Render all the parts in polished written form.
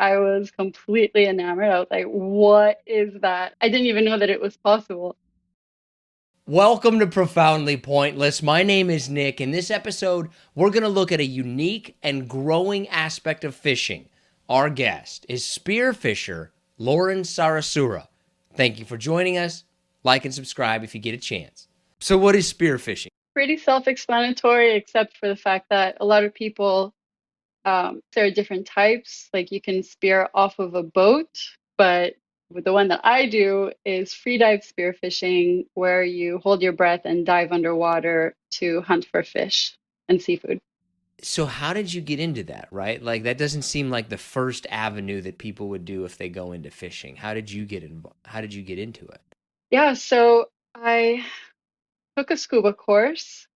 I was completely enamored. I was like, what is that? I didn't even know that it was possible. Welcome to Profoundly Pointless. My name is Nick. In this episode, we're going to look at a unique and growing aspect of fishing. Our guest is spearfisher Lauren Sarasua. Thank you for joining us. Like and subscribe if you get a chance. So, what is spearfishing? Pretty self-explanatory, except for the fact that a lot of people, there are different types. Like you can spear off of a boat, but the one that I do is free dive spearfishing, where you hold your breath and dive underwater to hunt for fish and seafood. So, how did you get into that, right? Like, that doesn't seem like the first avenue that people would do if they go into fishing. How did you get into it? Yeah, so I took a scuba course.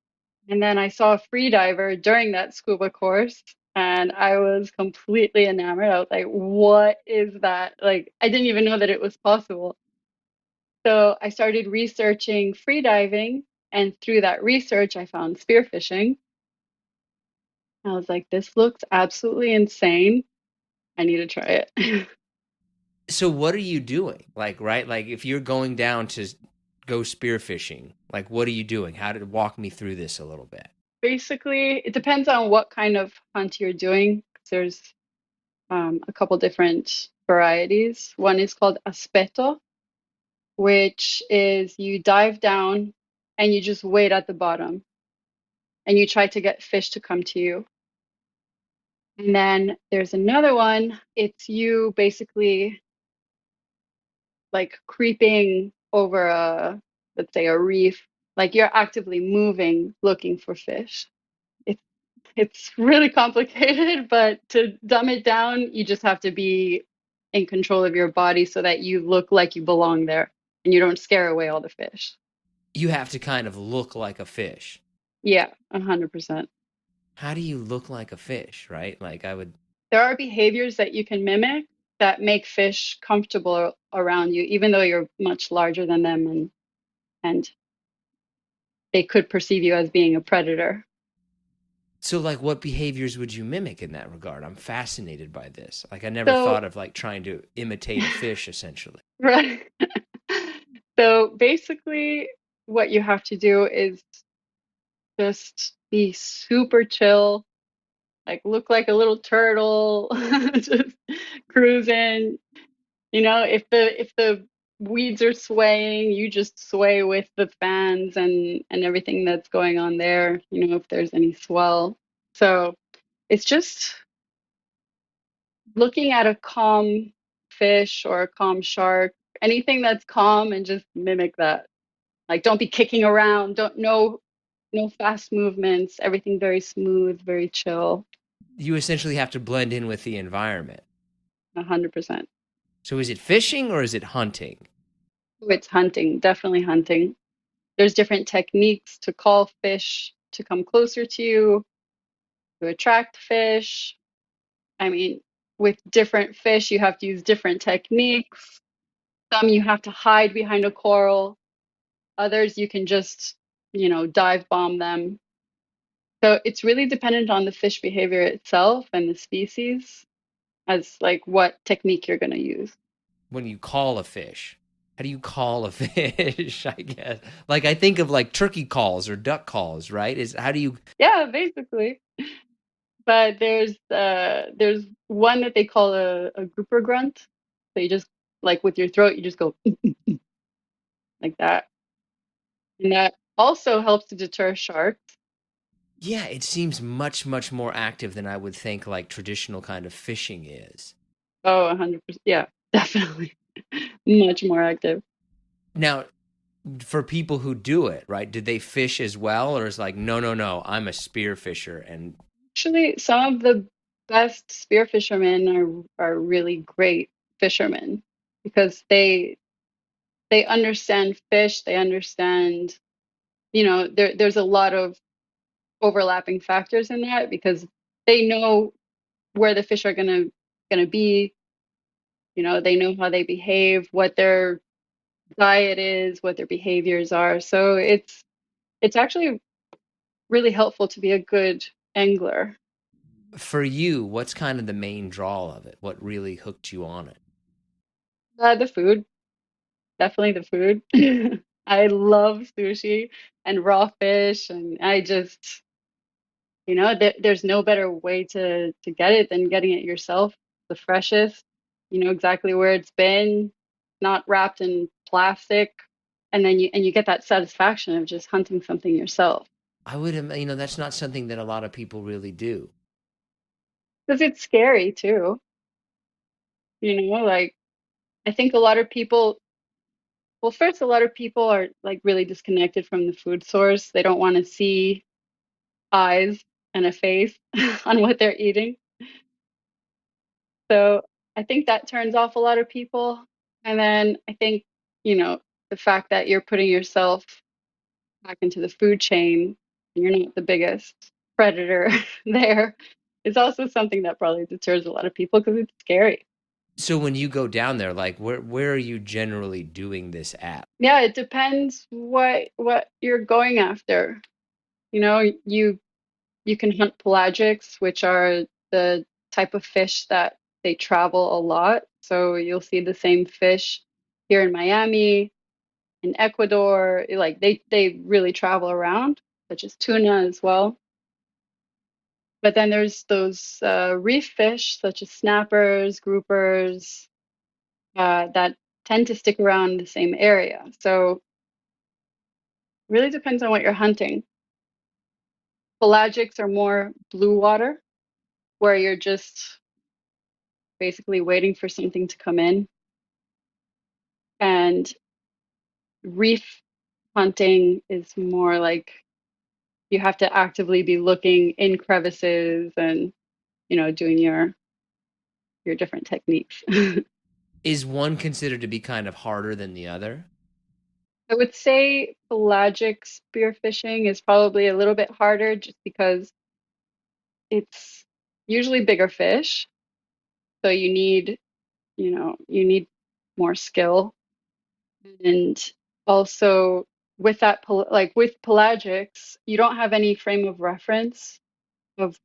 And then I saw a free diver during that scuba course, and I was completely enamored. I was like, what is that? Like, I didn't even know that it was possible. So I started researching free diving, and through that research, I found spearfishing. I was like, this looks absolutely insane. I need to try it. So what are you doing? Like, right? Like if you're going down to go spearfishing, like what are you doing? How did walk me through this a little bit? Basically, it depends on what kind of hunt you're doing. 'Cause there's a couple different varieties. One is called aspeto, which is you dive down and you just wait at the bottom and you try to get fish to come to you. And then there's another one, it's you basically like creeping over let's say a reef, like you're actively moving looking for fish. It's it's really complicated, but to dumb it down, you just have to be in control of your body so that you look like you belong there and you don't scare away all the fish. You have to kind of look like a fish. Yeah, 100%. How do you look like a fish, right? Like I would There are behaviors that you can mimic that make fish comfortable around you, even though you're much larger than them and they could perceive you as being a predator. so like what behaviors would you mimic in that regard? I'm fascinated by this. Like I never So, thought of like trying to imitate a fish essentially. right. So basically, what you have to do is just be super chill, like look like a little turtle, just cruising. You know, if the weeds are swaying, you just sway with the fans and everything that's going on there, you know, if there's any swell. So it's just looking at a calm fish or a calm shark, anything that's calm and just mimic that. Like don't be kicking around, don't no fast movements, everything very smooth, very chill, You essentially have to blend in with the environment. 100%. So is it fishing or is it hunting? It's hunting, definitely hunting. There's different techniques to call fish to come closer to you, to attract fish. I mean, with different fish, you have to use different techniques. Some you have to hide behind a coral, others you can just, dive bomb them. So it's really dependent on the fish behavior itself and the species as like what technique you're going to use. When you call a fish. How do you call a fish? I guess. Like I think of like turkey calls or duck calls, right? Is how do you Yeah, basically. But there's one that they call a grouper grunt. So you just like with your throat, you just go like that. And that also helps to deter sharks. Yeah, it seems much, much more active than I would think like traditional kind of fishing is. Oh, 100%. Yeah, definitely. Much more active. Now, for people who do it, right? Did they fish as well, or is like, no, no, no, I'm a spear fisher, and Actually, some of the best spear fishermen are really great fishermen because they understand fish, they understand, there's a lot of overlapping factors in that because they know where the fish are gonna be, they know how they behave, what their diet is, what their behaviors are. So it's actually really helpful to be a good angler. For you, what's kind of the main draw of it? What really hooked you on it? The food, definitely the food. I love sushi and raw fish, and I just, there's no better way to get it than getting it yourself, the freshest. You know exactly where it's been, not wrapped in plastic, and then you get that satisfaction of just hunting something yourself. I would, that's not something that a lot of people really do. Because it's scary too, like I think a lot of people, well, first, a lot of people are like really disconnected from the food source. They don't want to see eyes and a face on what they're eating. So I think that turns off a lot of people. And then I think, you know, the fact that you're putting yourself back into the food chain and you're not the biggest predator there is also something that probably deters a lot of people because it's scary. So when you go down there, like where are you generally doing this at? Yeah, it depends what you're going after. You know, you can hunt pelagics, which are the type of fish that they travel a lot. So you'll see the same fish here in Miami, in Ecuador. Like they really travel around, such as tuna as well. But then there's those reef fish, such as snappers, groupers, that tend to stick around the same area. So it really depends on what you're hunting. Pelagics are more blue water, where you're just basically waiting for something to come in. And reef hunting is more like you have to actively be looking in crevices and, doing your different techniques. I Is one considered to be kind of harder than the other? would say pelagic spearfishing is probably a little bit harder just because it's usually bigger fish. So you need more skill. And also with that, like with pelagics, you don't have any frame of reference of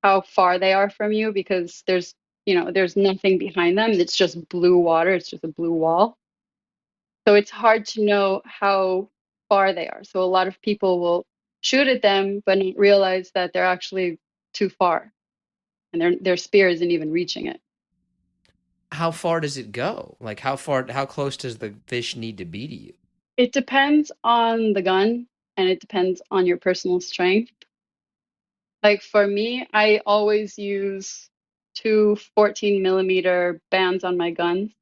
how far they are from you because there's nothing behind them. It's just blue water. It's just a blue wall. So it's hard to know how far they are. So a lot of people will shoot at them, but not realize that they're actually too far and their spear isn't even reaching it. How far does it go? Like how close does the fish need to be to you? It depends on the gun and it depends on your personal strength. Like for me, I always use two 14 millimeter bands on my guns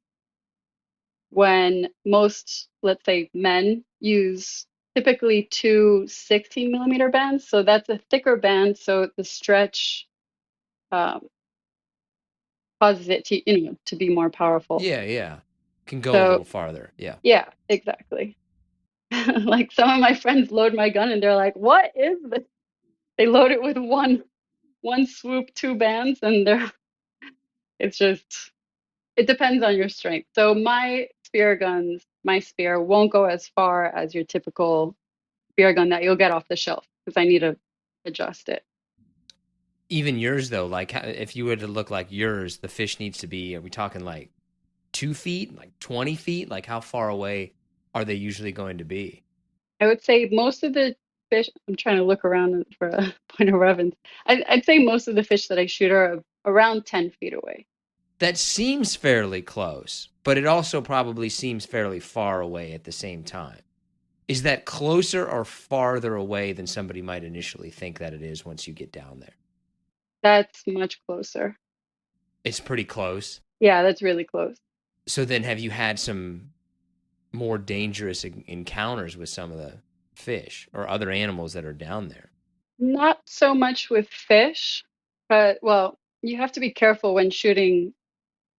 when most, let's say, men use typically two 16 millimeter bands. So that's a thicker band. So the stretch um, causes it to be more powerful. Yeah, yeah. Can go a So little farther. Yeah. yeah, exactly. Like some of my friends load my gun and they're like, "What is this?" They load it with one swoop, two bands, and it's just it depends on your strength. So my spear won't go as far as your typical spear gun that you'll get off the shelf because I need to adjust it. Even yours though, like if you were to look like yours, the fish needs to be, are we talking like 2 feet, like 20 feet? Like how far away are they usually going to be? I would say most of the fish, I'm trying to look around for a point of reference. I'd say most of the fish that I shoot are around 10 feet away. That seems fairly close, but it also probably seems fairly far away at the same time. Is that closer or farther away than somebody might initially think that it is once you get down there? That's much closer. It's pretty close. Yeah, that's really close. So then have you had some more dangerous encounters with some of the fish or other animals that are down there? Not so much with fish, but well, you have to be careful when shooting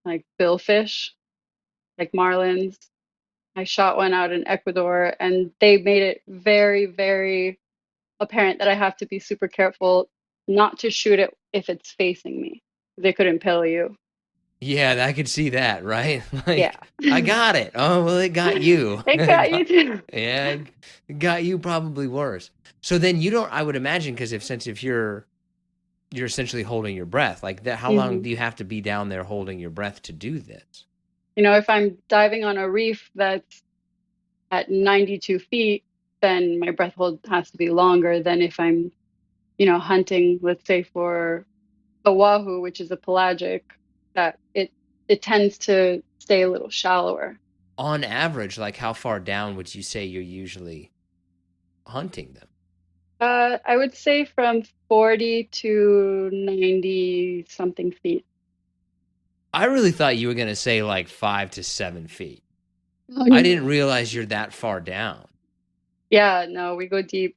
like billfish, like marlins. I shot one out in Ecuador and they made it very, very apparent that I have to be super careful not to shoot it if it's facing me. They could impale you. Yeah, I could see that, right? Yeah. Like, I got it. Oh, well, it got you. It got you too. Yeah, it got you probably worse. So then you don't, I would imagine, because since if you're You're essentially holding your breath. Like that, how long Hmm. do you have to be down there holding your breath to do this? If I'm diving on a reef that's at 92 feet, then my breath hold has to be longer than if I'm, hunting, let's say for a wahoo, which is a pelagic, that it tends to stay a little shallower. On average, like how far down would you say you're usually hunting them? I would say from 40 to 90 something feet. I really thought you were going to say like 5 to 7 feet. Oh, I didn't no. realize you're that far down. Yeah, no, we go deep.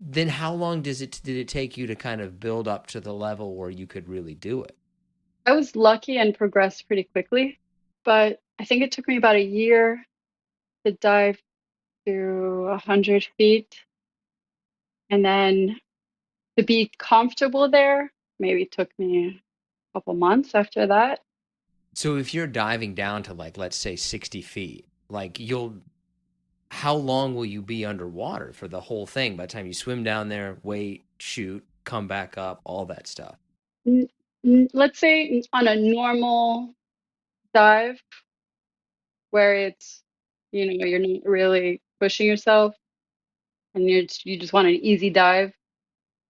Then how long did it take you to kind of build up to the level where you could really do it? I was lucky and progressed pretty quickly, but I think it took me about a year to dive to 100 feet. And then to be comfortable there, maybe took me a couple months after that. So if you're diving down to like let's say 60 feet, like you'll how long will you be underwater for the whole thing by the time you swim down there, wait, shoot, come back up, all that stuff? Let's say on a normal dive where it's, you're not really pushing yourself and you just want an easy dive,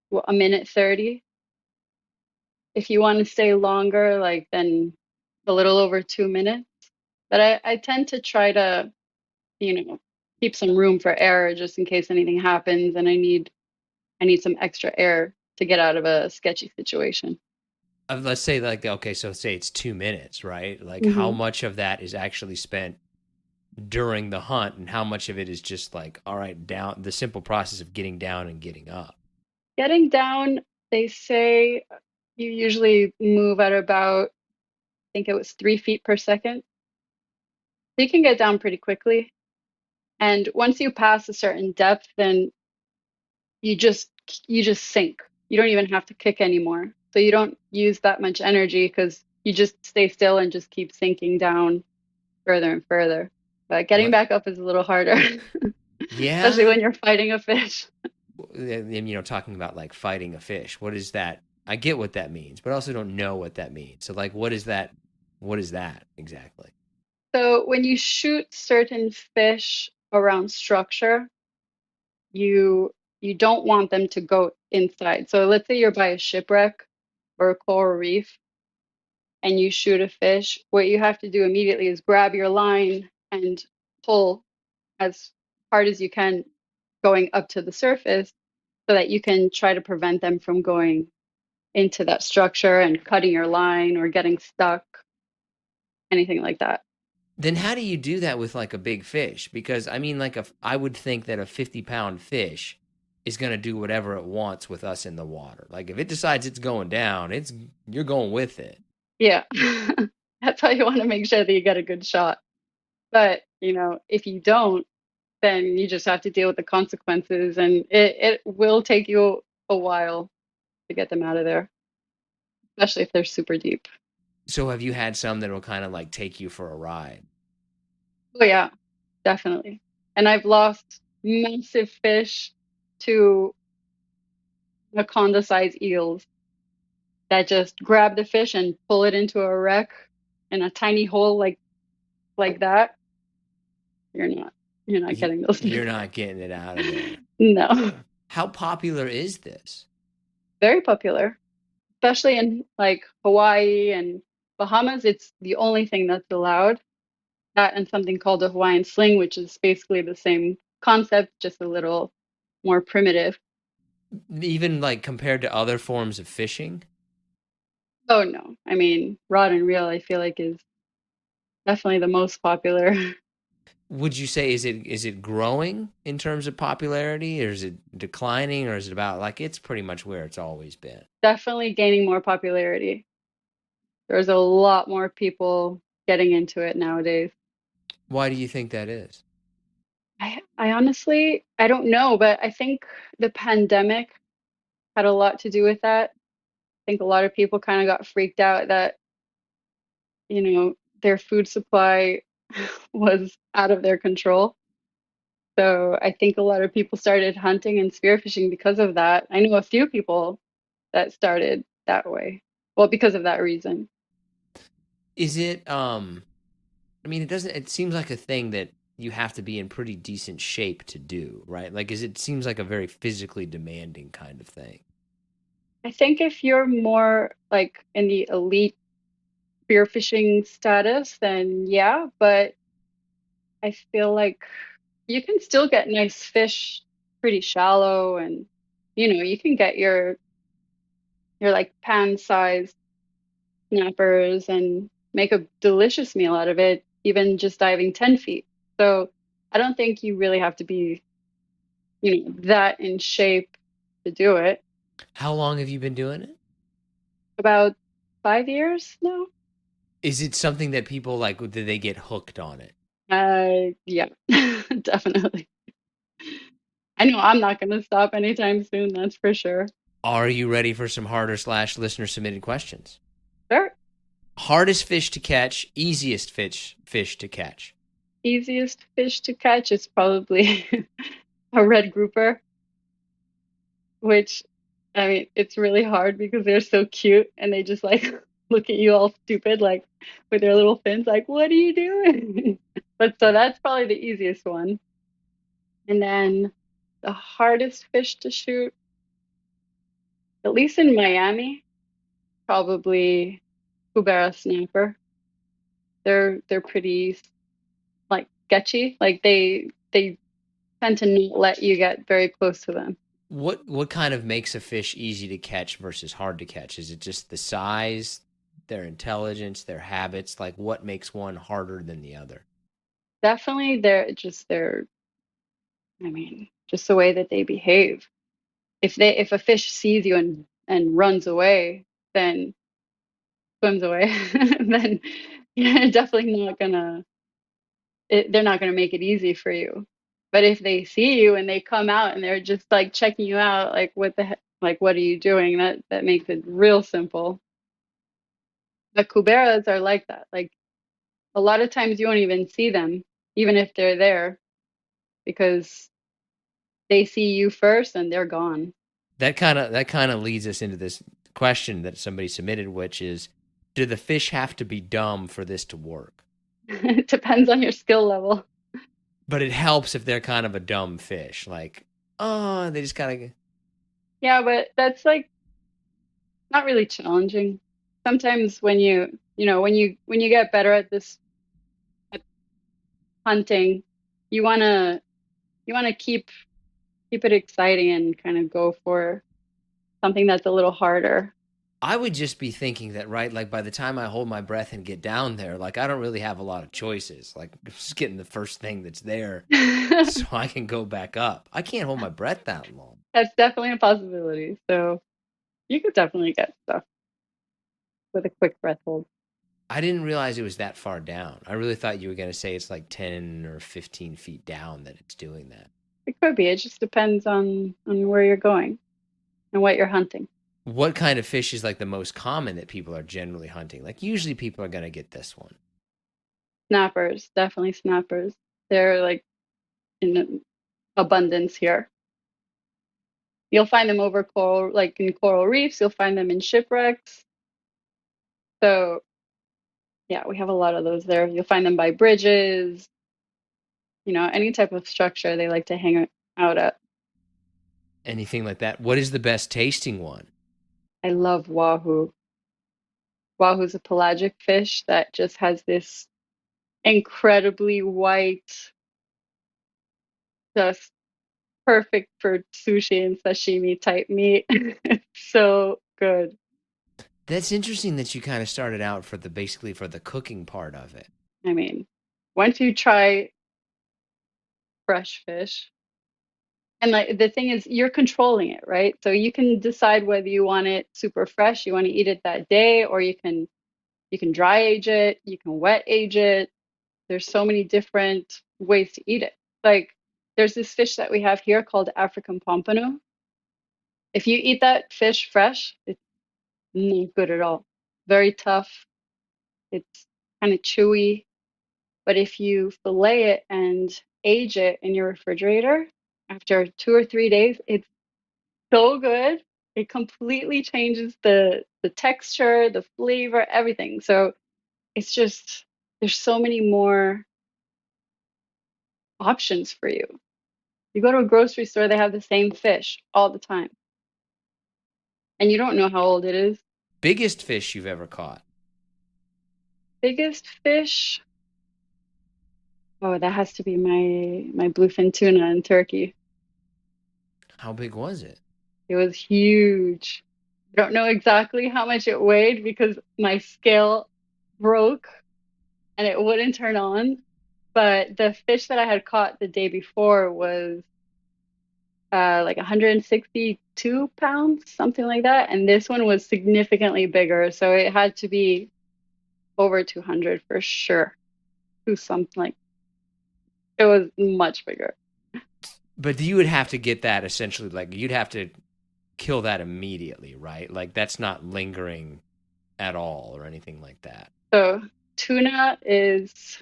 well, a minute 30. If you want to stay longer, like then a little over 2 minutes. But I tend to try to, you know, keep some room for error just in case anything happens and I need some extra air to get out of a sketchy situation. Let's say like okay, so say it's 2 minutes, right? Like how Hmm. much of that is actually spent during the hunt, and how much of it is just like all right, down the simple process of getting down and getting up? Getting down, they say you usually move at about, I think it was 3 feet per second. So you can get down pretty quickly. And once you pass a certain depth, then you just you just sink. You don't even have to kick anymore. So you don't use that much energy because you just stay still and just keep sinking down further and further. But getting What? back up is a little harder, especially Yeah. when you're fighting a fish. Talking about like fighting a fish. What is that? I get what that means, but I also don't know what that means. So like, what is that? What is that exactly? So when you shoot certain fish around structure, you don't want them to go inside. So let's say you're by a shipwreck or a coral reef and you shoot a fish, what you have to do immediately is grab your line and pull as hard as you can going up to the surface so that you can try to prevent them from going into that structure and cutting your line or getting stuck, anything like that. Then how do you do that with like a big fish? Because I mean, I would think that a 50-pound fish is going to do whatever it wants with us in the water. Like if it decides it's going down, you're going with it. Yeah. That's why you want to make sure that you get a good shot. But, if you don't, then you just have to deal with the consequences and it will take you a while to get them out of there, especially if they're super deep. So have you had some that will kind of like take you for a ride? Oh yeah, definitely. And I've lost massive fish to anaconda-sized eels that just grab the fish and pull it into a wreck in a tiny hole like that. You're not you're not getting those You're things. not getting it out of there. No. How popular is this? Very popular, especially in like Hawaii and Bahamas. It's the only thing that's allowed. That and something called a Hawaiian sling, which is basically the same concept, just a little more primitive. Even like compared to other forms of fishing? Oh no, I mean, rod and reel, I feel like is definitely the most popular. Would you say is it growing in terms of popularity, or is it declining, or is it about like it's pretty much where it's always been? Definitely gaining more popularity. There's a lot more people getting into it nowadays. Why do you think that is? I honestly, I don't know, but I think the pandemic had a lot to do with that. I think a lot of people kind of got freaked out that, their food supply was out of their control. So I think a lot of people started hunting and spearfishing because of that. I know a few people that started that way. Well, because of that reason. Is it I mean, it seems like a thing that you have to be in pretty decent shape to do, right? Like it seems like a very physically demanding kind of thing. I think if you're more like in the elite spearfishing status, then yeah, but I feel like you can still get nice fish pretty shallow and you can get your like pan-sized snappers and make a delicious meal out of it, even just diving 10 feet. So I don't think you really have to be, that in shape to do it. How long have you been doing it? About 5 years now. Is it something that people like, do they get hooked on it? Yeah, definitely. I know I'm not going to stop anytime soon, that's for sure. Are you ready for some harder slash listener submitted questions? Sure. Hardest fish to catch, easiest fish to catch. Easiest fish to catch is probably a red grouper, which I mean, it's really hard because they're so cute and they just like look at you all stupid, like with their little fins, like, what are you doing? But so that's probably the easiest one. And then the hardest fish to shoot, at least in Miami, probably Cubera snapper. They're pretty like sketchy. Like they tend to not let you get very close to them. What kind of makes a fish easy to catch versus hard to catch? Is it just the size, their intelligence, their habits? Like what makes one harder than the other? Definitely they're I mean, just the way that they behave. If a fish sees you and runs away, then swims away, then you're definitely not gonna they're not gonna make it easy for you. But if they see you and they come out and they're just like checking you out, like what the heck, like what are you doing? That makes it real simple. The cuberas are like that. Like a lot of times you won't even see them, even if they're there, because they see you first and they're gone. That kind of leads us into this question that somebody submitted, which is, do the fish have to be dumb for this to work? It depends on your skill level. But it helps if they're kind of a dumb fish, like oh, they just kind of. Yeah, but that's like not really challenging. Sometimes when you get better at this at hunting, you wanna you wanna keep it exciting and kind of go for something that's a little harder. I would just be thinking that, right? Like by the time I hold my breath and get down there, like I don't really have a lot of choices. Like just getting the first thing that's there so I can go back up. I can't hold my breath that long. That's definitely a possibility. So you could definitely get stuff with a quick breath hold. I didn't realize it was that far down. I really thought you were going to say it's like 10 or 15 feet down that it's doing that. It could be. It just depends on where you're going and what you're hunting. What kind of fish is like the most common that people are generally hunting? Like usually people are going to get this one. Snappers, definitely snappers. They're like in abundance here. You'll find them over coral, like in coral reefs. You'll find them in shipwrecks. So yeah, we have a lot of those there. You'll find them by bridges, any type of structure they like to hang out at. Anything like that. What is the best tasting one? I love wahoo. Wahoo's a pelagic fish that just has this incredibly white, just perfect for sushi and sashimi type meat. It's so good. That's interesting that you kind of started out for the basically for the cooking part of it. I mean, once you try fresh fish, and like the thing is, you're controlling it, right? So you can decide whether you want it super fresh, you want to eat it that day, or you can dry age it, you can wet age it. There's so many different ways to eat it. Like there's this fish that we have here called African pompano. If you eat that fish fresh, it's not good at all. Very tough. It's kind of chewy. But if you fillet it and age it in your refrigerator, after 2 or 3 days, it's so good. it completely changes the texture, the flavor, everything. So it's just there's so many more options for you. You go to a grocery store, they have the same fish all the time, and you don't know how old it is. Biggest fish you've ever caught? Biggest fish, oh, that has to be my bluefin tuna in Turkey. How big was it? It was huge. I don't know exactly how much it weighed because my scale broke and it wouldn't turn on. But the fish that I had caught the day before was like 162 pounds, something like that. And this one was significantly bigger. So it had to be over 200 for sure. To something like it was much bigger. But you would have to get that essentially, like you'd have to kill that immediately, right? Like that's not lingering at all or anything like that. So tuna is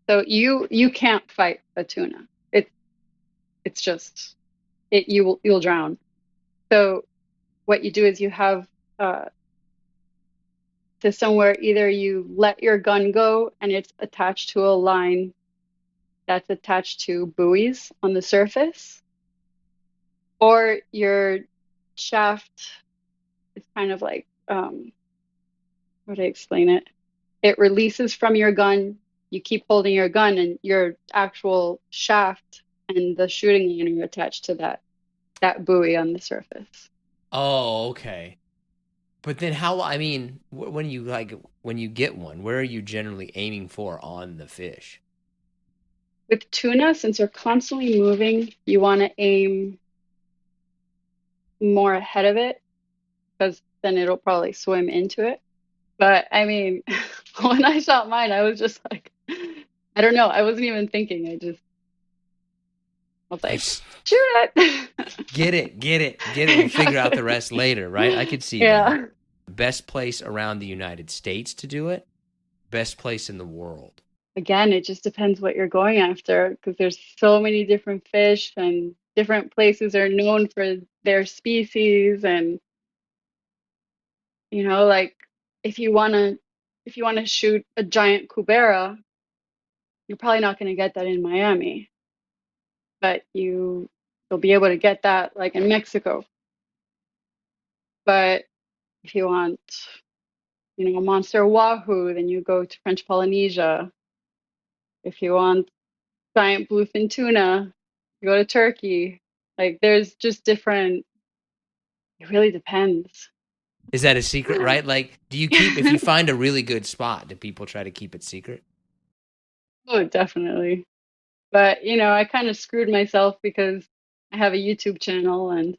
so you can't fight a tuna. It's just you'll drown. So what you do is you have a system where either you let your gun go and it's attached to a line that's attached to buoys on the surface, or your shaft is kind of like how do I explain it? It releases from your gun. You keep holding your gun, and your actual shaft and the shooting line are attached to that buoy on the surface. Oh, okay. But then how, I mean, when you get one, where are you generally aiming for on the fish? With tuna, since they're constantly moving, you want to aim more ahead of it because then it'll probably swim into it. But I mean, when I shot mine, I was just like, I don't know. I wasn't even thinking. I was like, Just shoot it. get it, get it, get it. We'll figure out the Exactly. rest later, right? I could see that. Yeah. Best place around the United States to do it, best place in the world. Again, it just depends what you're going after because there's so many different fish and different places are known for their species and like if you want to if you want to shoot a giant cubera, you're probably not going to get that in Miami, but you'll be able to get that like in Mexico. But if you want, a monster wahoo, then you go to French Polynesia. If you want giant bluefin tuna, you go to Turkey. Like there's just different, it really depends. Is that a secret, right? Like, do you keep, if you find a really good spot, do people try to keep it secret? Oh, definitely. But, I kind of screwed myself because I have a YouTube channel and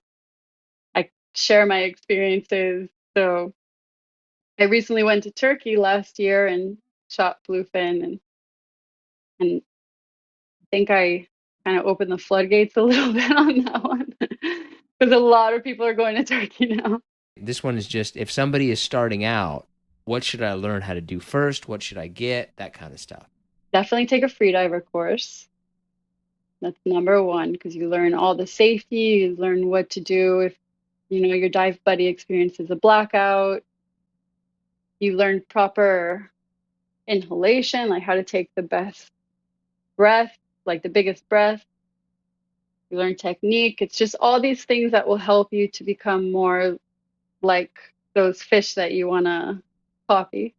I share my experiences. So I recently went to Turkey last year and shot bluefin and I think I kind of opened the floodgates a little bit on that one because a lot of people are going to Turkey now. This one is just if somebody is starting out, what should I learn how to do first? What should I get? That kind of stuff. Definitely take a freediver course. That's number one because you learn all the safety, you learn what to do if your dive buddy experiences a blackout. You learn proper inhalation, like how to take the best breath, like the biggest breath. You learn technique. It's just all these things that will help you to become more like those fish that you want to copy.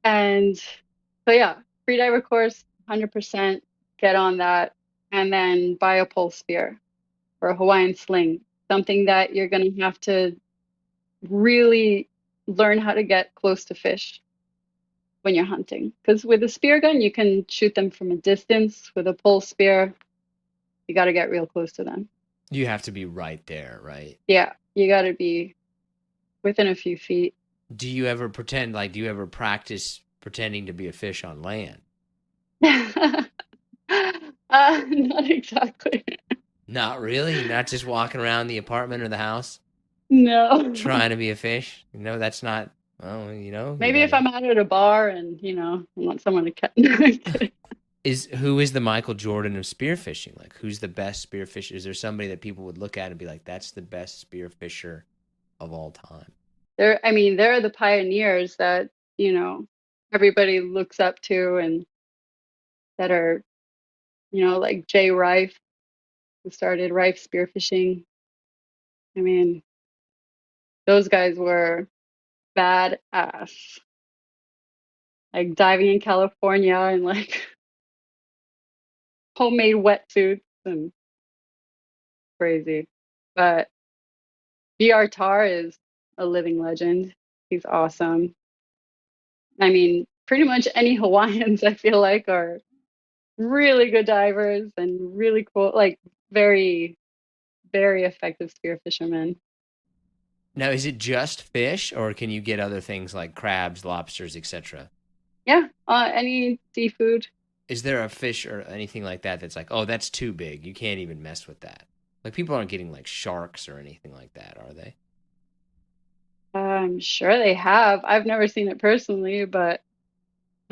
And so, yeah, freediver course, 100% get on that. And then buy a pole spear or a Hawaiian sling, something that you're going to have to really learn how to get close to fish when you're hunting. Because with a spear gun, you can shoot them from a distance. With a pole spear, you got to get real close to them. You have to be right there, right? Yeah, you got to be within a few feet. Do you ever pretend, like, do you ever practice pretending to be a fish on land? Not exactly. Not really? Not just walking around the apartment or the house No. trying to be a fish? That's not, well, you Maybe if gotta. I'm out at a bar and, I want someone to catch. No, I'm kidding. Who is the Michael Jordan of spearfishing? Like, who's the best spearfisher? Is there somebody that people would look at and be like, that's the best spearfisher of all time? I mean, they're the pioneers that, you know, everybody looks up to and that are, like Jay Rife, who started Rife Spearfishing. I mean, those guys were badass. Like diving in California and like homemade wetsuits and crazy. But BR Tar is a living legend. He's awesome. I mean, pretty much any Hawaiians I feel like are really good divers and really cool, like very, very effective spear fishermen. Now, is it just fish, or can you get other things like crabs, lobsters, etc.? Yeah, any seafood. Is there a fish or anything like that that's like, oh, that's too big. You can't even mess with that. Like people aren't getting like sharks or anything like that, are they? I'm sure they have. I've never seen it personally, but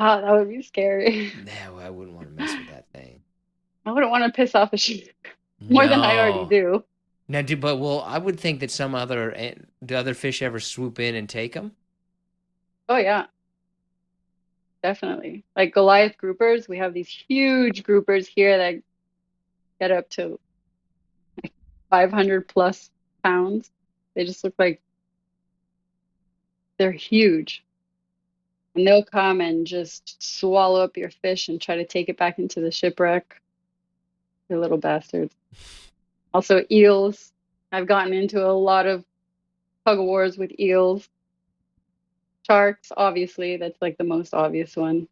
oh, that would be scary. No, I wouldn't want to mess with that thing. I wouldn't want to piss off a shark more than I already No. do. Now, I would think that do other fish ever swoop in and take them? Oh yeah, definitely. Like Goliath groupers, we have these huge groupers here that get up to 500 plus pounds. They just look like they're huge. And they'll come and just swallow up your fish and try to take it back into the shipwreck. They're little bastards. Also, eels. I've gotten into a lot of tug of wars with eels. Sharks, obviously, that's like the most obvious one.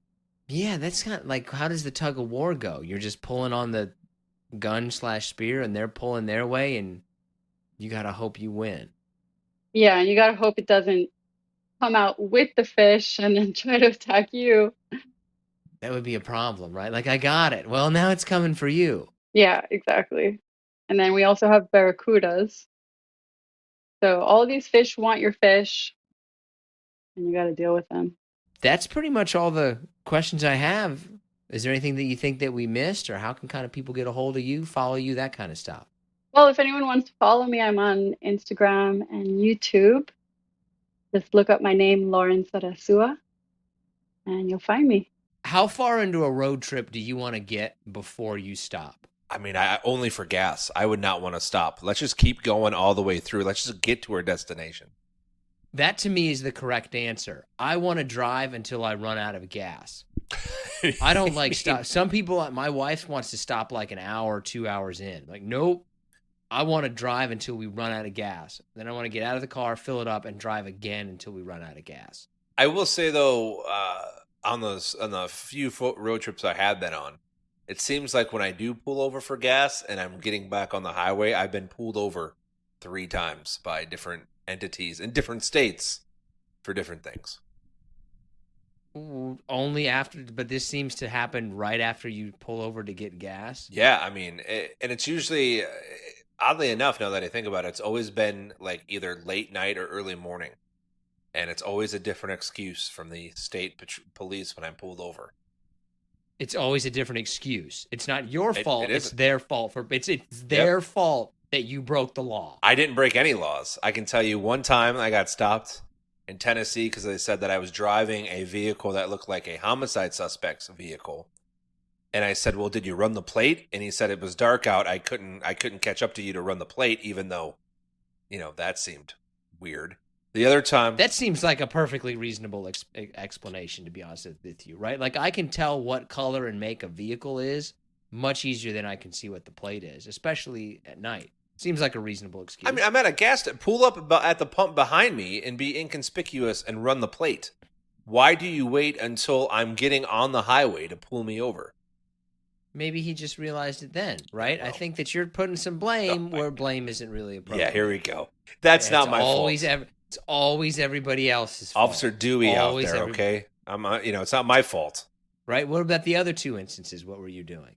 Yeah, that's kind of like, how does the tug of war go? You're just pulling on the gun/spear and they're pulling their way and you got to hope you win. Yeah, and you gotta hope it doesn't come out with the fish and then try to attack you. That would be a problem, right? Like, I got it. Well, now it's coming for you. Yeah, exactly. And then we also have barracudas. So all of these fish want your fish, and you gotta deal with them. That's pretty much all the questions I have. Is there anything that you think that we missed, or how can kind of people get a hold of you, follow you, that kind of stuff? Well, if anyone wants to follow me, I'm on Instagram and YouTube. Just look up my name, Lauren Sarasua, and you'll find me. How far into a road trip do you want to get before you stop? I mean, I only for gas. I would not want to stop. Let's just keep going all the way through. Let's just get to our destination. That to me is the correct answer. I want to drive until I run out of gas. I don't like stop. Some people, my wife wants to stop like an hour, 2 hours in. Like, nope. I want to drive until we run out of gas. Then I want to get out of the car, fill it up, and drive again until we run out of gas. I will say though, on the few road trips I have been on, it seems like when I do pull over for gas and I'm getting back on the highway, I've been pulled over 3 times by different entities in different states for different things. Only after, but this seems to happen right after you pull over to get gas. Yeah, I mean, and it's usually, oddly enough, now that I think about it, it's always been like either late night or early morning. And it's always a different excuse from the state police when I'm pulled over. It's always a different excuse. It's not your fault. It's isn't. their fault it's their fault that you broke the law. I didn't break any laws. I can tell you one time I got stopped in Tennessee because they said that I was driving a vehicle that looked like a homicide suspect's vehicle. And I said, "Well, did you run the plate?" And he said it was dark out. I couldn't catch up to you to run the plate, even though, that seemed weird. The other time, that seems like a perfectly reasonable explanation, to be honest with you, right? Like, I can tell what color and make a vehicle is much easier than I can see what the plate is, especially at night. Seems like a reasonable excuse. I mean, I'm at a gas station. Pull up at the pump behind me and be inconspicuous and run the plate. Why do you wait until I'm getting on the highway to pull me over? Maybe he just realized it then, right? No. I think that you're putting some blame where blame isn't really appropriate. Yeah, here we go. That's not my fault. It's always everybody else's fault. Officer Dewey always out there, okay? It's not my fault. Right? What about the other 2 instances? What were you doing?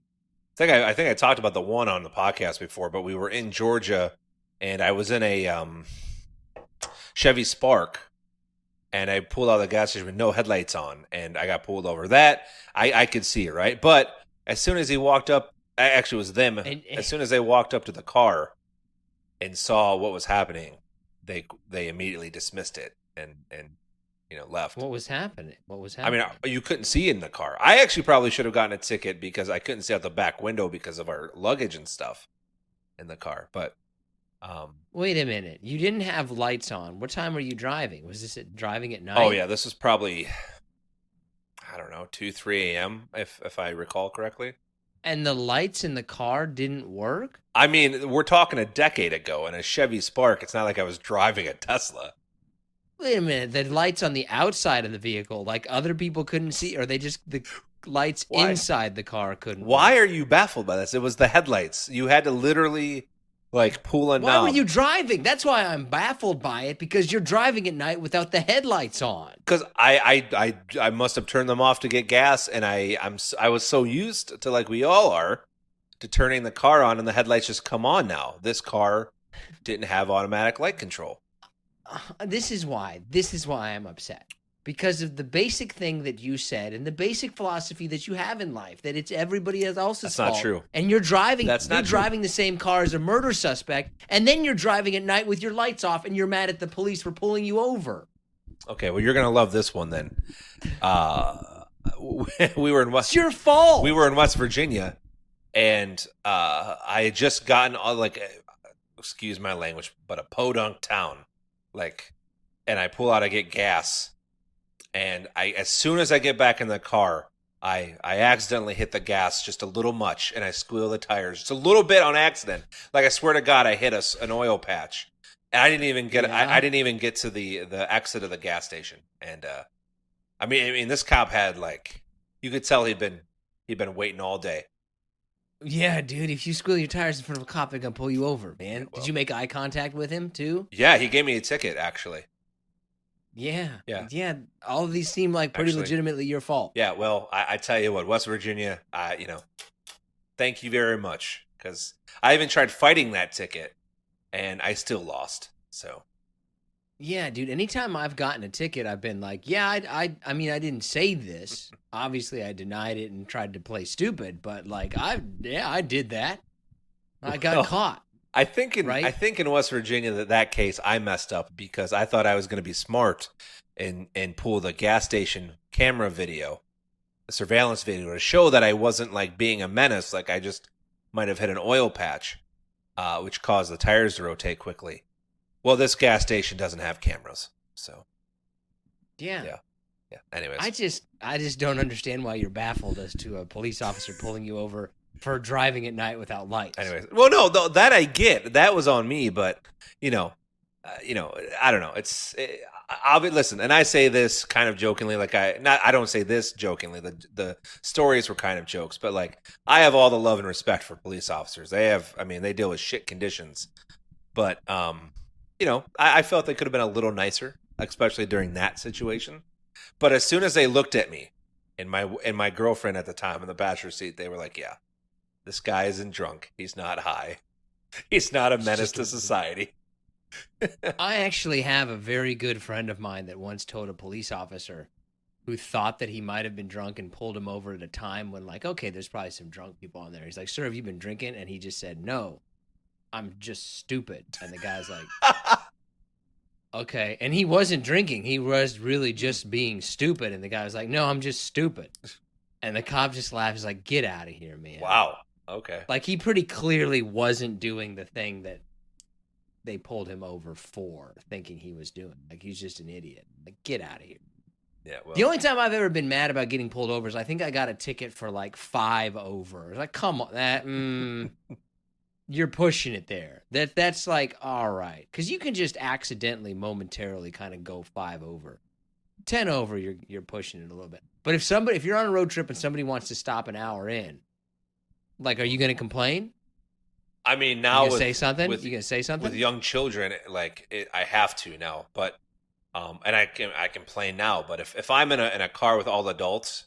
I think I talked about the one on the podcast before, but we were in Georgia, and I was in a Chevy Spark, and I pulled out of the gas station with no headlights on, and I got pulled over. That, I could see it, right? But as soon as he walked up, actually it was them. As soon as they walked up to the car and saw what was happening, they immediately dismissed it and left. What was happening? I mean, you couldn't see in the car. I actually probably should have gotten a ticket because I couldn't see out the back window because of our luggage and stuff in the car. But wait a minute, you didn't have lights on. What time were you driving? Was this driving at night? Oh yeah, this was probably, I don't know, 2-3 a.m. if I recall correctly. And the lights in the car didn't work? I mean, we're talking a decade ago in a Chevy Spark. It's not like I was driving a Tesla. Wait a minute, the lights on the outside of the vehicle, like other people couldn't see, or they just, the lights inside the car couldn't Why work? are you baffled by this? It was the headlights. You had to literally like pull a knob. Why were you driving? That's why I'm baffled by it, because you're driving at night without the headlights on. Because I must have turned them off to get gas, and I was so used to, like we all are, to turning the car on and the headlights just come on now. This car didn't have automatic light control. This is why I'm upset, because of the basic thing that you said and the basic philosophy that you have in life, that it's everybody else's fault. That's not true. And you're driving. That's not you're true. driving the same car as a murder suspect, and then you're driving at night with your lights off, and you're mad at the police for pulling you over. Okay, well, you're gonna love this one then. We were in West. It's your fault. We were in West Virginia, and I had just gotten excuse my language, but a podunk town, and I pull out to get gas, and as soon as I get back in the car, I accidentally hit the gas just a little much, and I squeal the tires just a little bit on accident. Like, I swear to God, I hit an oil patch. And I didn't even get I didn't even get to the exit of the gas station. And I mean this cop had, you could tell he'd been waiting all day. Yeah, dude, if you squeal your tires in front of a cop, they're gonna pull you over, man. Yeah, well. Did you make eye contact with him too? Yeah, he gave me a ticket, actually. Yeah. Yeah. All of these seem like pretty Actually, legitimately your fault. Yeah, well, I tell you what, West Virginia, thank you very much, because I even tried fighting that ticket, and I still lost. So. Yeah, dude. Anytime I've gotten a ticket, I've been like, yeah, I mean, I didn't say this. Obviously, I denied it and tried to play stupid, but I did that. I got caught. I think in West Virginia that case I messed up because I thought I was going to be smart and pull the gas station camera video, the surveillance video, to show that I wasn't being a menace. Like, I just might have hit an oil patch, which caused the tires to rotate quickly. Well, this gas station doesn't have cameras, so yeah. Anyways, I just don't understand why you're baffled as to a police officer pulling you over for driving at night without lights. Anyways, well, no, that I get. That was on me, but I don't know. I'll listen, and I say this kind of jokingly. I don't say this jokingly. The stories were kind of jokes, but I have all the love and respect for police officers. They deal with shit conditions, but I felt they could have been a little nicer, especially during that situation. But as soon as they looked at me and my girlfriend at the time in the passenger seat, they were like, "Yeah, this guy isn't drunk. He's not high. He's not a menace to society." I actually have a very good friend of mine that once told a police officer who thought that he might have been drunk and pulled him over at a time when, okay, there's probably some drunk people on there. He's like, "Sir, have you been drinking?" And he just said, "No, I'm just stupid." And the guy's like, "Okay." And he wasn't drinking. He was really just being stupid. And the guy was like, "No, I'm just stupid." And the cop just laughed. He's like, "Get out of here, man." Wow. Okay. He pretty clearly wasn't doing the thing that they pulled him over for, thinking he was doing. He's just an idiot. Get out of here. Yeah. Well, the only time I've ever been mad about getting pulled over is I think I got a ticket for 5 over. Come on, you're pushing it there. That's all right, because you can just accidentally, momentarily, kind of go 5 over. 10 over, you're pushing it a little bit. But if you're on a road trip and somebody wants to stop an hour in, are you going to complain? I mean, now you gonna say something? You gonna say something with young children? I have to now, but and I complain now. But if I'm in a car with all adults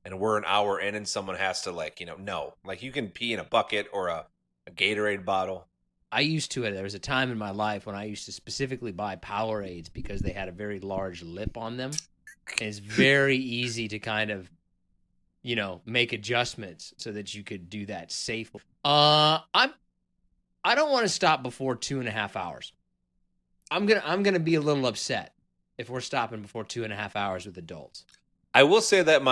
and we're an hour in and someone has to no, you can pee in a bucket or a Gatorade bottle. I used to. There was a time in my life when I used to specifically buy Powerades because they had a very large lip on them. And it's very easy to kind of, make adjustments so that you could do that safely. I don't want to stop before 2.5 hours. I'm gonna be a little upset if we're stopping before 2.5 hours with adults. I will say that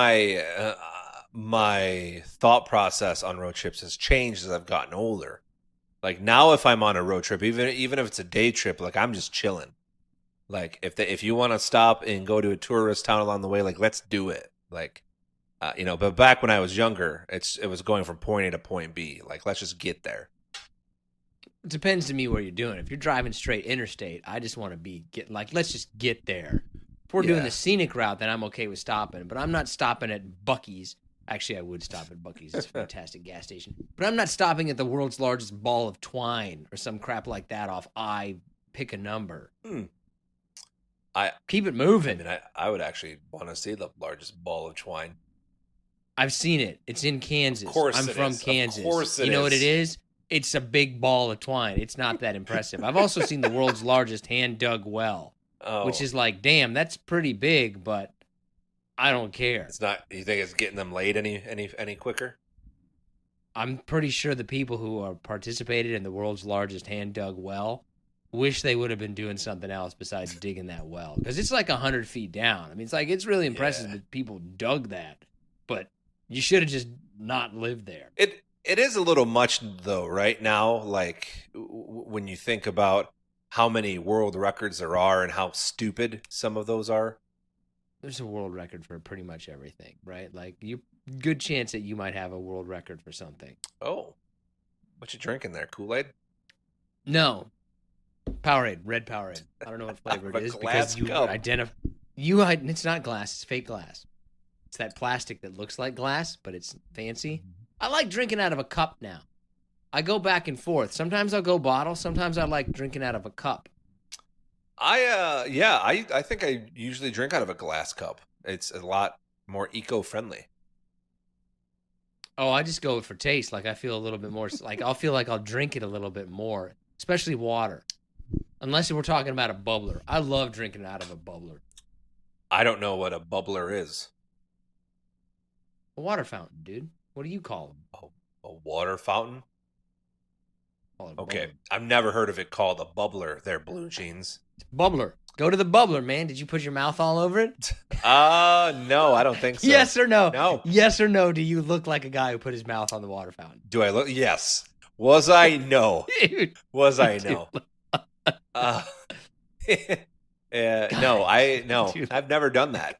my thought process on road trips has changed as I've gotten older. Like now, if I'm on a road trip, even if it's a day trip, like I'm just chilling. Like if you want to stop and go to a tourist town along the way, like let's do it. Like, But back when I was younger, it was going from point A to point B. Like let's just get there. It depends to me what you're doing. If you're driving straight interstate, I just want to let's just get there. If we're doing the scenic route, then I'm okay with stopping. But I'm not stopping at Buc-ee's. Actually, I would stop at Buc-ee's. It's a fantastic gas station. But I'm not stopping at the world's largest ball of twine or some crap like that off pick a number. Keep it moving. I mean, I would actually want to see the largest ball of twine. I've seen it. It's in Kansas. Of course I'm from Kansas. Of course it is. You know what it is? It's a big ball of twine. It's not that impressive. I've also seen the world's largest hand-dug well, which is like, damn, that's pretty big, but I don't care. It's not. You think it's getting them laid any quicker? I'm pretty sure the people who are participated in the world's largest hand-dug well wish they would have been doing something else besides digging that well, because it's like 100 feet down. I mean, it's really impressive that people dug that, but you should have just not lived there. It is a little much, though, right now, like when you think about how many world records there are and how stupid some of those are. There's a world record for pretty much everything, right? Like, good chance that you might have a world record for something. Oh, what you drinking there? Kool-Aid? No. Powerade, red Powerade. I don't know what flavor it is because you cup. It's not glass, it's fake glass. It's that plastic that looks like glass, but it's fancy. I like drinking out of a cup now. I go back and forth. Sometimes I'll go bottle. Sometimes I like drinking out of a cup. I think I usually drink out of a glass cup. It's a lot more eco-friendly. Oh, I just go for taste. Like I feel a little bit more, like I'll feel like I'll drink it a little bit more, especially water. Unless we're talking about a bubbler. I love drinking out of a bubbler. I don't know what a bubbler is. A water fountain, dude. What do you call them? A water fountain? Okay, bubbler. I've never heard of it called a bubbler there, Blue Jeans. It's bubbler. Go to the bubbler, man. Did you put your mouth all over it? No, I don't think so. Yes or no? No. Yes or no, do you look like a guy who put his mouth on the water fountain? Do I look? Yes. Was I? No. Dude. Was I? No. No. Dude. I've never done that.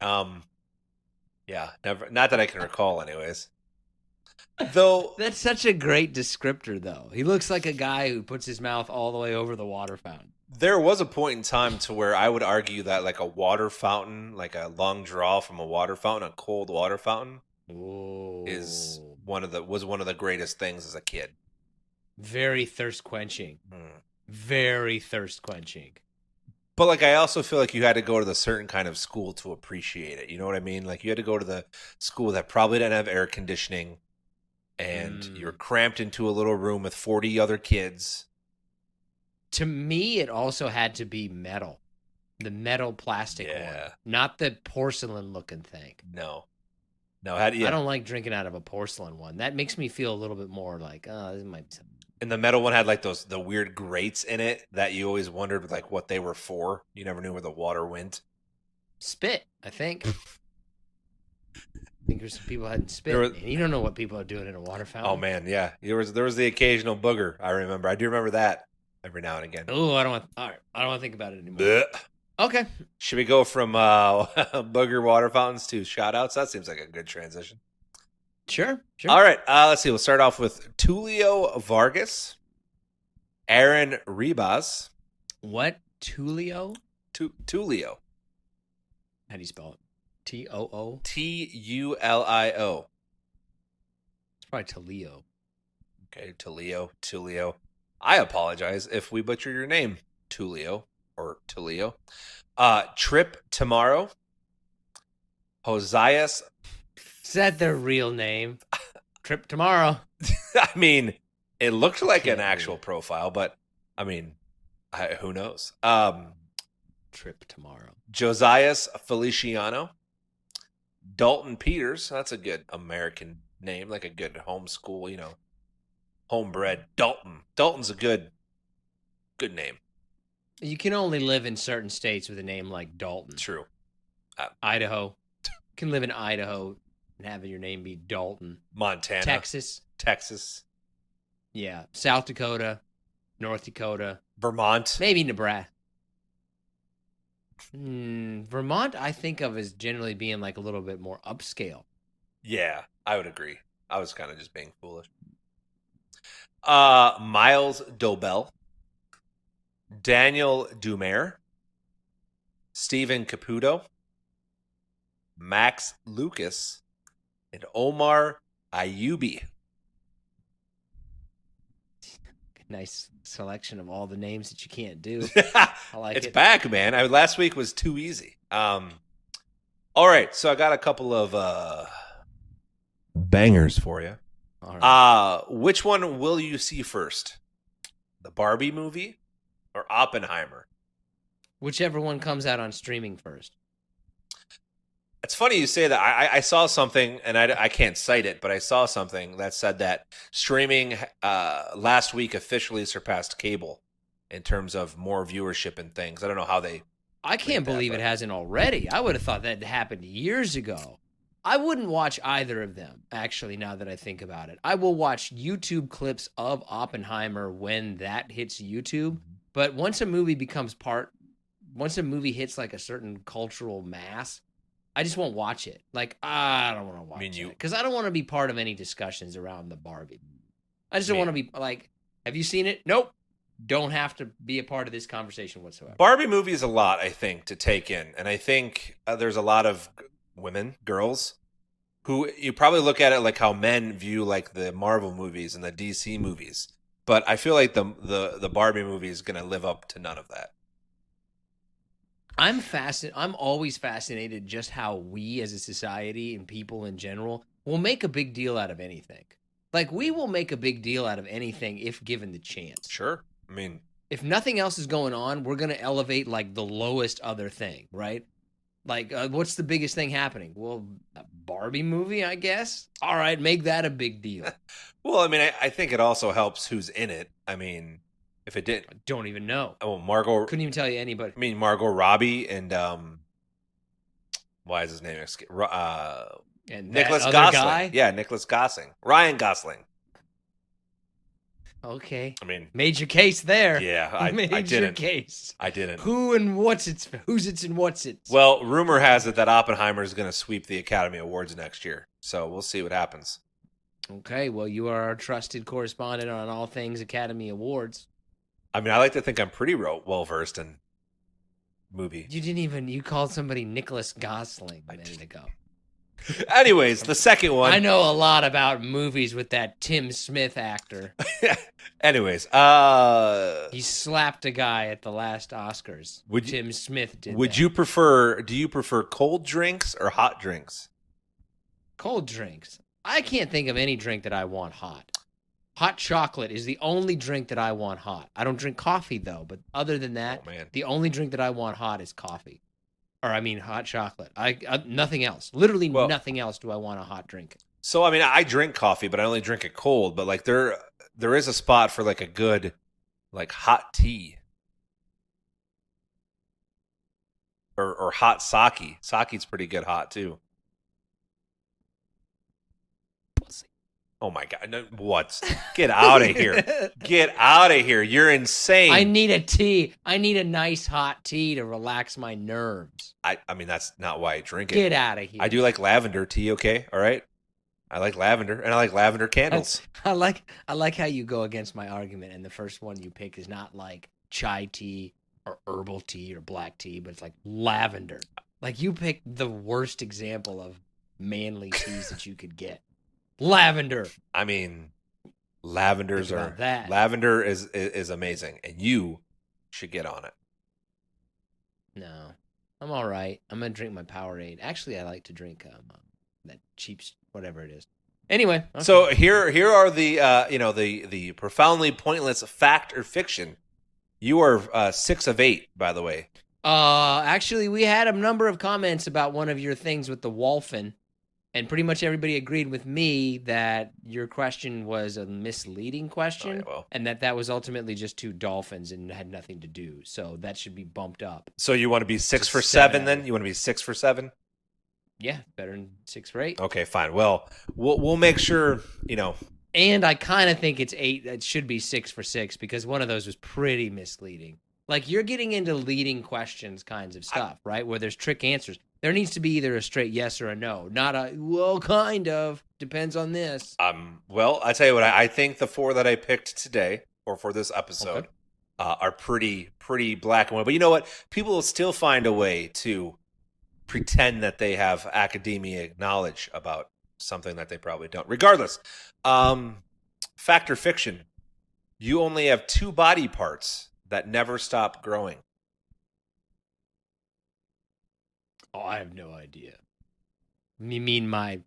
Yeah, never. Not that I can recall, anyways. Though That's such a great descriptor, though. He looks like a guy who puts his mouth all the way over the water fountain. there was a point in time to where I would argue that like a water fountain, like a long draw from a water fountain, a cold water fountain, was one of the greatest things as a kid. Very thirst quenching. Very thirst quenching. But like, I also feel like you had to go to the certain kind of school to appreciate it. You know what I mean? Like, you had to go to the school that probably didn't have air conditioning, and you're cramped into a little room with 40 other kids. To me, it also had to be metal. The metal plastic one. Not the porcelain looking thing. No. I don't like drinking out of a porcelain one. That makes me feel a little bit more like, oh, this might be something. And the metal one had like the weird grates in it that you always wondered like what they were for. You never knew where the water went. Spit, I think. I think there's some people hadn't spit. You don't know what people are doing in a water fountain. Oh man, yeah. There was the occasional booger. I remember. I do remember that every now and again. Oh, I don't want to think about it anymore. Blech. Okay. Should we go from booger water fountains to shout outs? That seems like a good transition. Sure. All right. Let's see. We'll start off with Tulio Vargas, Aaron Ribas. What? Tulio? Tulio. How do you spell it? T-O-O? T-U-L-I-O. It's probably Tulio. Okay, Tulio. I apologize if we butcher your name, Tulio or Tulio. Trip Tomorrow. Hosias. Is that their real name? Trip Tomorrow. I mean, it looked like an actual profile, but I mean, who knows? Trip Tomorrow. Josias Feliciano. Dalton Peters. That's a good American name, like a good homeschool, homebred. Dalton. Dalton's a good name. You can only live in certain states with a name like Dalton. True. Idaho. You can live in Idaho and have your name be Dalton. Montana. Texas. Yeah. South Dakota. North Dakota. Vermont. Maybe Nebraska. Vermont, I think of as generally being like a little bit more upscale. Yeah, I would agree. I was kind of just being foolish. Miles Dobell. Daniel Dumer. Stephen Caputo. Max Lucas. And Omar Ayubi. Nice selection of all the names that you can't do. I like It's it. back, man. Last week was too easy. All right, so I got a couple of bangers for you. All right. Which one will you see first? The Barbie movie or Oppenheimer? Whichever one comes out on streaming first. It's funny you say that. I saw something, and I can't cite it, but I saw something that said that streaming last week officially surpassed cable in terms of more viewership and things. I don't know how they... I can't believe it hasn't already. I would have thought that happened years ago. I wouldn't watch either of them, actually, now that I think about it. I will watch YouTube clips of Oppenheimer when that hits YouTube, but once a movie hits like a certain cultural mass, I just won't watch it. Like, I don't want to watch it. Because I don't want to be part of any discussions around the Barbie. I just don't want to be like, have you seen it? Nope. Don't have to be a part of this conversation whatsoever. Barbie movie is a lot, I think, to take in. And I think there's a lot of women, girls, who you probably look at it like how men view like the Marvel movies and the DC movies. But I feel like the Barbie movie is going to live up to none of that. I'm always fascinated just how we as a society and people in general will make a big deal out of anything. Like, we will make a big deal out of anything if given the chance. Sure. I mean, if nothing else is going on, we're going to elevate like the lowest other thing, right? Like, what's the biggest thing happening? Well, a Barbie movie, I guess. All right, make that a big deal. Well, I mean, I think it also helps who's in it. I mean, if it didn't, I don't even know. Oh, Margot. Couldn't even tell you anybody. I mean, Margot Robbie and why is his name? And Nicholas that Gosling. guy? Yeah, Nicholas Gosling. Ryan Gosling. Okay. I mean, made your case there. Yeah, I made didn't. your case. I didn't. Who's it's and what's it? Well, rumor has it that Oppenheimer is going to sweep the Academy Awards next year. So we'll see what happens. Okay, well, you are our trusted correspondent on all things Academy Awards. I mean, I like to think I'm pretty well versed in movie. You called somebody Nicholas Gosling a minute ago. Anyways, the second one. I know a lot about movies with that Tim Smith actor. Anyways, he slapped a guy at the last Oscars. Tim Smith did. Do you prefer cold drinks or hot drinks? Cold drinks. I can't think of any drink that I want hot. Hot chocolate is the only drink that I want hot. I don't drink coffee though, but other than that, the only drink that I want hot is coffee. Or I mean hot chocolate. Nothing else. Literally nothing else do I want a hot drink. So I mean, I drink coffee, but I only drink it cold. But like there is a spot for like a good like hot tea or hot sake. Sake's pretty good hot too. Pussy. Oh my God! No, what? Get out of here! Get out of here! You're insane. I need a tea. I need a nice hot tea to relax my nerves. I mean, that's not why I drink it. Get out of here. I do like lavender tea. Okay, all right. I like lavender, and I like lavender candles. I like how you go against my argument, and the first one you pick is not like chai tea or herbal tea or black tea, but it's like lavender. Like you picked the worst example of manly teas that you could get. Lavender. I mean, lavender is amazing, and you should get on it. No, I'm all right. I'm gonna drink my Powerade. Actually, I like to drink that cheap whatever it is. Anyway, okay. So here are the the profoundly pointless fact or fiction. You are 6 of 8, by the way. Actually, we had a number of comments about one of your things with the Wolfen. And pretty much everybody agreed with me that your question was a misleading Oh, question, yeah, well. and that was ultimately just two dolphins and had nothing to do. So that should be bumped up. So you want to be 6 Just for 7 7 out then? of- You want to be 6 for 7? Yeah, better than 6 or 8. Okay, fine. Well, we'll make sure, you know. And I kind of think it's 8. It should be 6 for 6 because one of those was pretty misleading. Like you're getting into leading questions kinds of stuff, right? Where there's trick answers. There needs to be either a straight yes or a no, not a, well, kind of, depends on this. Well, I tell you what, I think the 4 that I picked today or for this episode Okay. are pretty black and white. But you know what? People will still find a way to pretend that they have academia knowledge about something that they probably don't. Regardless, fact or fiction, you only have 2 body parts that never stop growing. Oh, I have no idea. You mean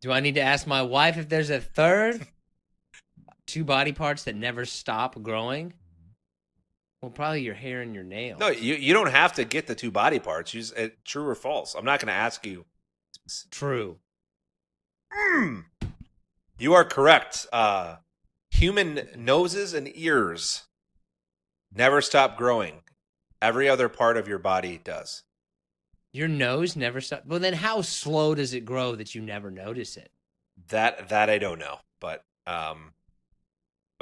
do I need to ask my wife if there's a third? 2 body parts that never stop growing? Well, probably your hair and your nails. No, you don't have to get the 2 body parts. You just, true or false. I'm not going to ask you. True. You are correct. Human noses and ears never stop growing. Every other part of your body does. Your nose never stops. Well, then how slow does it grow that you never notice it? That I don't know, but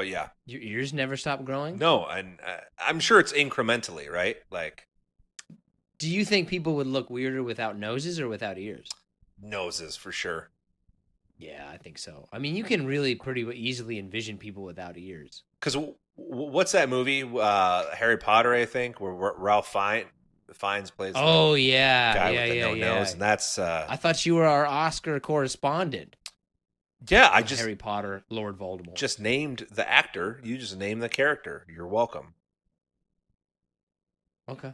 yeah. Your ears never stop growing? No, and I'm sure it's incrementally, right? Like Do you think people would look weirder without noses or without ears? noses for sure. Yeah, I think so. I mean, you can really pretty easily envision people without ears. Because what's that movie? Harry Potter, I think, where Ralph Fiennes plays Oh, the yeah. guy yeah, with the yeah, no yeah. nose, and that's I thought you were our Oscar correspondent. yeah. I of just Harry Potter, Lord Voldemort. just named the actor. You just named the character. You're welcome. Okay.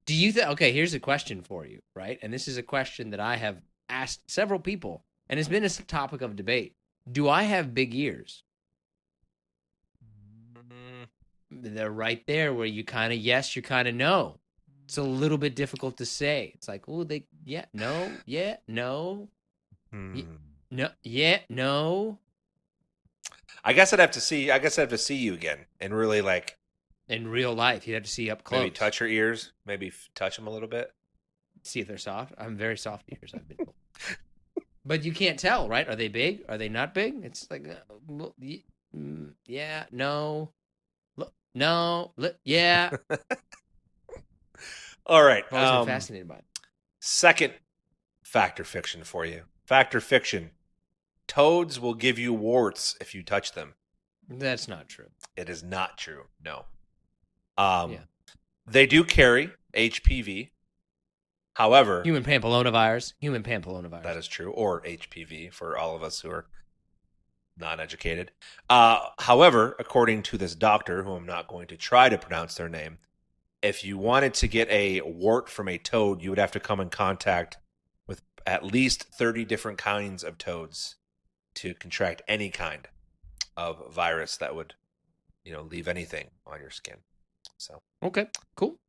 Do you think? Okay, here's a question for you, right? And this is a question that I have asked several people, and it's been a topic of debate. Do I have big ears? They're right there where you kind of yes, you kind of no. It's a little bit difficult to say. It's like, oh, yeah, no, no, yeah, no. I guess I'd have to see. I guess I'd have to see you again and really like In real life, you'd have to see up close. maybe touch your ears, maybe touch them a little bit. See if they're soft. I'm very soft ears, I've been told. But you can't tell, right? Are they big? Are they not big? It's like, yeah, no, no, yeah. All right. I've always been fascinated by it. Second fact or fiction for you. Fact or fiction. Toads will give you warts if you touch them. That's not true. It is not true. No. Yeah. They do carry HPV. However, Human papillomavirus. that is true, or HPV for all of us who are non-educated. However, according to this doctor, who I'm not going to try to pronounce their name, if you wanted to get a wart from a toad, you would have to come in contact with at least 30 different kinds of toads to contract any kind of virus that would, leave anything on your skin. So, Okay, cool.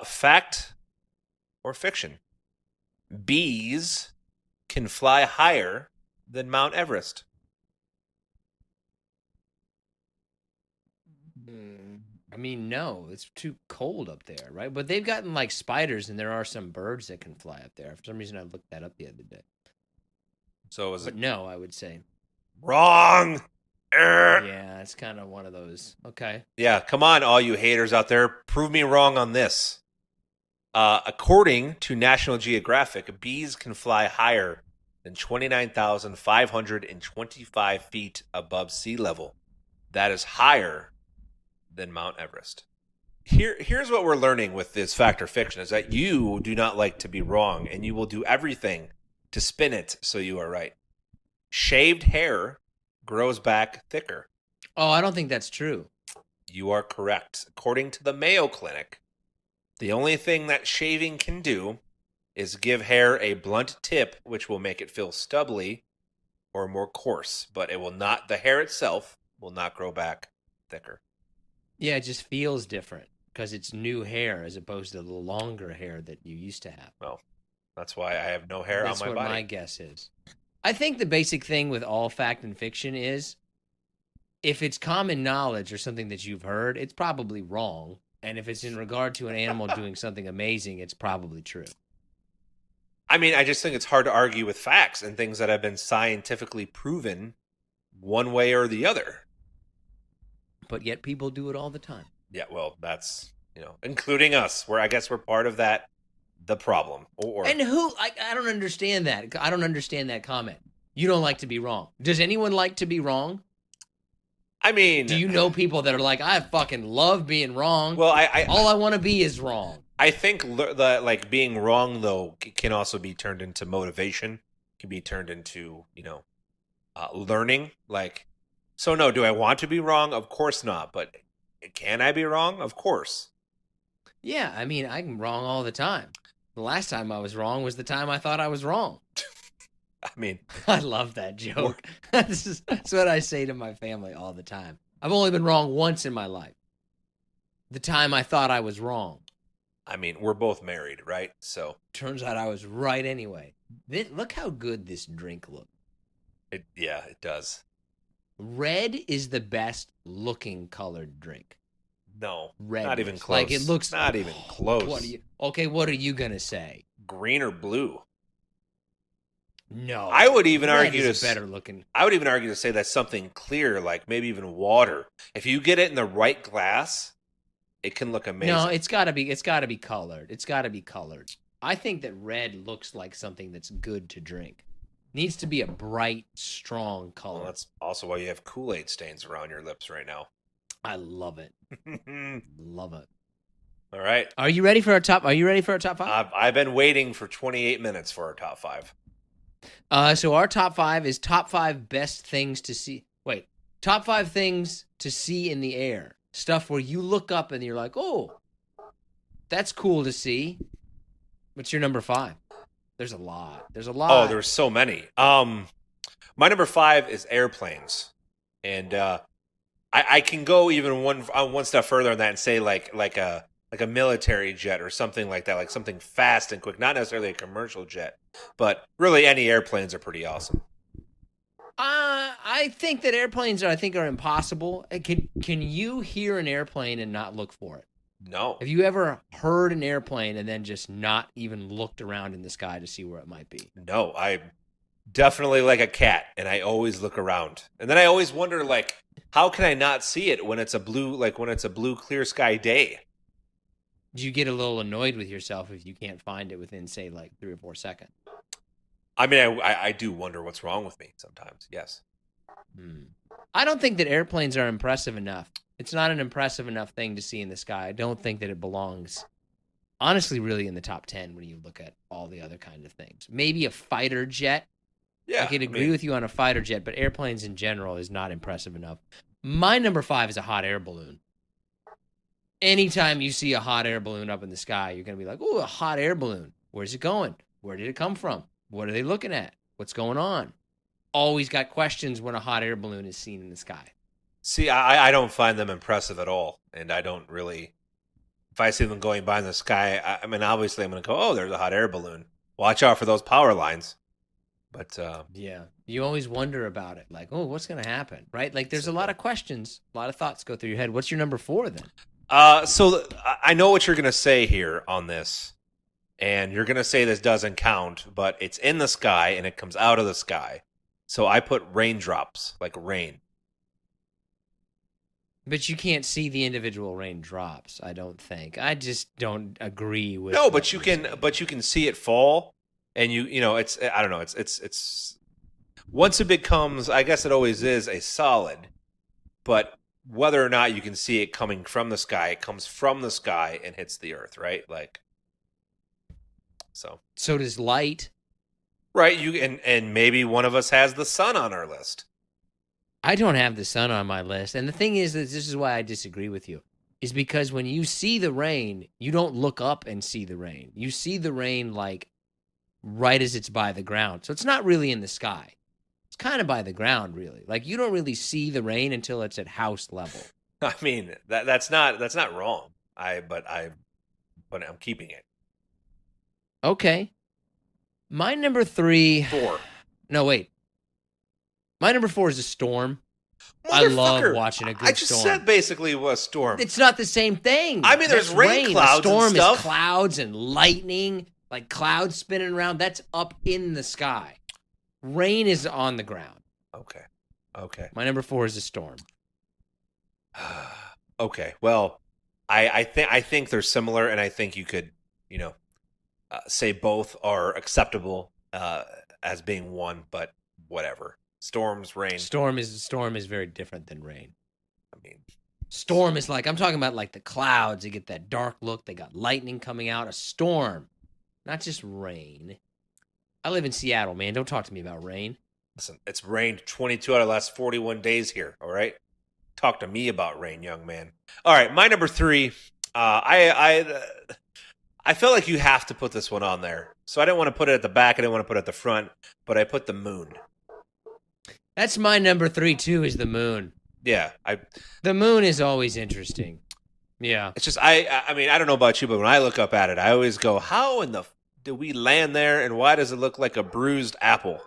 fact or fiction? Bees can fly higher than Mount Everest. I mean, no, it's too cold up there, right? But they've gotten like spiders, and there are some birds that can fly up there. For some reason, I looked that up the other day. So is But it no, I would say. wrong? Yeah, it's kind of one of those. Okay. Yeah, come on, all you haters out there. Prove me wrong on this. According to National Geographic, bees can fly higher than 29,525 feet above sea level. That is higher than Mount Everest. Here's what we're learning with this fact or fiction is that you do not like to be wrong, and you will do everything to spin it so you are right. Shaved hair grows back thicker. Oh, I don't think that's true. You are correct. According to the Mayo Clinic, the only thing that shaving can do is give hair a blunt tip, which will make it feel stubbly or more coarse, but it will not, the hair itself will not grow back thicker. Yeah, it just feels different because it's new hair as opposed to the longer hair that you used to have. Well, That's why I have no hair That's on my what body. my guess is. I think the basic thing with all fact and fiction is if it's common knowledge or something that you've heard, it's probably wrong. And if it's in regard to an animal doing something amazing, it's probably true. I mean, I just think it's hard to argue with facts and things that have been scientifically proven one way or the other. But yet people do it all the time. Yeah, well, that's, including us, where I guess we're part of the problem. And who, I don't understand that. I don't understand that comment. You don't like to be wrong. Does anyone like to be wrong? I mean, do you know people that are like, I fucking love being wrong? Well, all I want to be is wrong. I think that being wrong though can also be turned into motivation. Can be turned into learning. So no, do I want to be wrong? Of course not. But can I be wrong? Of course. Yeah, I mean, I'm wrong all the time. The last time I was wrong was the time I thought I was wrong. I mean, I love that joke. That's what I say to my family all the time. I've only been wrong once in my life. The time I thought I was wrong. I mean, we're both married, right? So turns out I was right anyway. Look how good this drink looks. It does. Red is the best looking colored drink. No, red, not even close. Like it looks not even close. What are you gonna say? Green or blue? No, I would even argue is better looking. I would even argue to say that's something clear, like maybe even water. If you get it in the right glass, it can look amazing. No, it's got to be colored. It's got to be colored. I think that red looks like something that's good to drink. Needs to be a bright, strong color. Well, that's also why you have Kool-Aid stains around your lips right now. I love it. Love it. All right. Are you ready for our top? Are you ready for our top 5? I've been waiting for 28 minutes for our top 5. So our top 5 is top 5 best things to see. Wait, top 5 things to see in the air. Stuff where you look up and you're like, oh, that's cool to see. What's your number 5? There's a lot. Oh, there's so many. My number 5 is airplanes, and I can go even one step further on that and say like a military jet or something like that, like something fast and quick. Not necessarily a commercial jet, but really any airplanes are pretty awesome. I think that airplanes are impossible. Can you hear an airplane and not look for it? No. Have you ever heard an airplane and then just not even looked around in the sky to see where it might be? No, I definitely like a cat, and I always look around. And then I always wonder, how can I not see it when it's a blue clear sky day? Do you get a little annoyed with yourself if you can't find it within, say, 3 or 4 seconds? I mean, I do wonder what's wrong with me sometimes, yes. I don't think that airplanes are impressive enough. It's not an impressive enough thing to see in the sky. I don't think that it belongs, honestly, really in the top 10 when you look at all the other kind of things. Maybe a fighter jet. Yeah, I could agree with you on a fighter jet, but airplanes in general is not impressive enough. My number 5 is a hot air balloon. Anytime you see a hot air balloon up in the sky, you're going to be like, oh, a hot air balloon. Where's it going? Where did it come from? What are they looking at? What's going on? Always got questions when a hot air balloon is seen in the sky. See, I don't find them impressive at all. And I don't really, if I see them going by in the sky, I mean, obviously I'm going to go, oh, there's a hot air balloon. Watch out for those power lines. But yeah, you always wonder about it. Like, oh, what's going to happen? Right? Like there's a lot of questions, a lot of thoughts go through your head. What's your number 4 then? So I know what you're going to say here on this. And you're going to say this doesn't count, but it's in the sky and it comes out of the sky. So I put raindrops, like rain. But you can't see the individual raindrops, I don't think. I just don't agree with. No, but you can see it fall, and it's, I don't know, it's once it becomes, I guess it always is a solid, but whether or not you can see it coming from the sky, it comes from the sky and hits the earth, right? So does light. Right, and maybe one of us has the sun on our list. I don't have the sun on my list. And the thing is that this is why I disagree with you. Is because when you see the rain, you don't look up and see the rain. You see the rain right as it's by the ground. So it's not really in the sky. It's kind of by the ground, really. You don't really see the rain until it's at house level. I mean, that's not wrong. But I'm keeping it. Okay. My number 3. 4. No, wait. My number 4 is a storm. I love watching a good storm. I just said basically a storm. It's not the same thing. I mean, there's rain clouds A storm and stuff. is clouds and lightning, like clouds spinning around. That's up in the sky. Rain is on the ground. Okay. My number 4 is a storm. Okay. Well, I think they're similar, and I think you could, say both are acceptable as being one, but whatever. Storms, rain. Storm is very different than rain. I mean, storm is like, I'm talking about like the clouds. They get that dark look. They got lightning coming out. A storm, not just rain. I live in Seattle, man. Don't talk to me about rain. Listen, it's rained 22 out of the last 41 days here. All right, talk to me about rain, young man. All right, my number 3. I felt like you have to put this one on there, so I didn't want to put it at the back. I didn't want to put it at the front, but I put the moon. That's my number 3 too. Is the moon? Yeah, the moon is always interesting. Yeah, it's just I mean, I don't know about you, but when I look up at it, I always go, how in the do we land there, and why does it look like a bruised apple?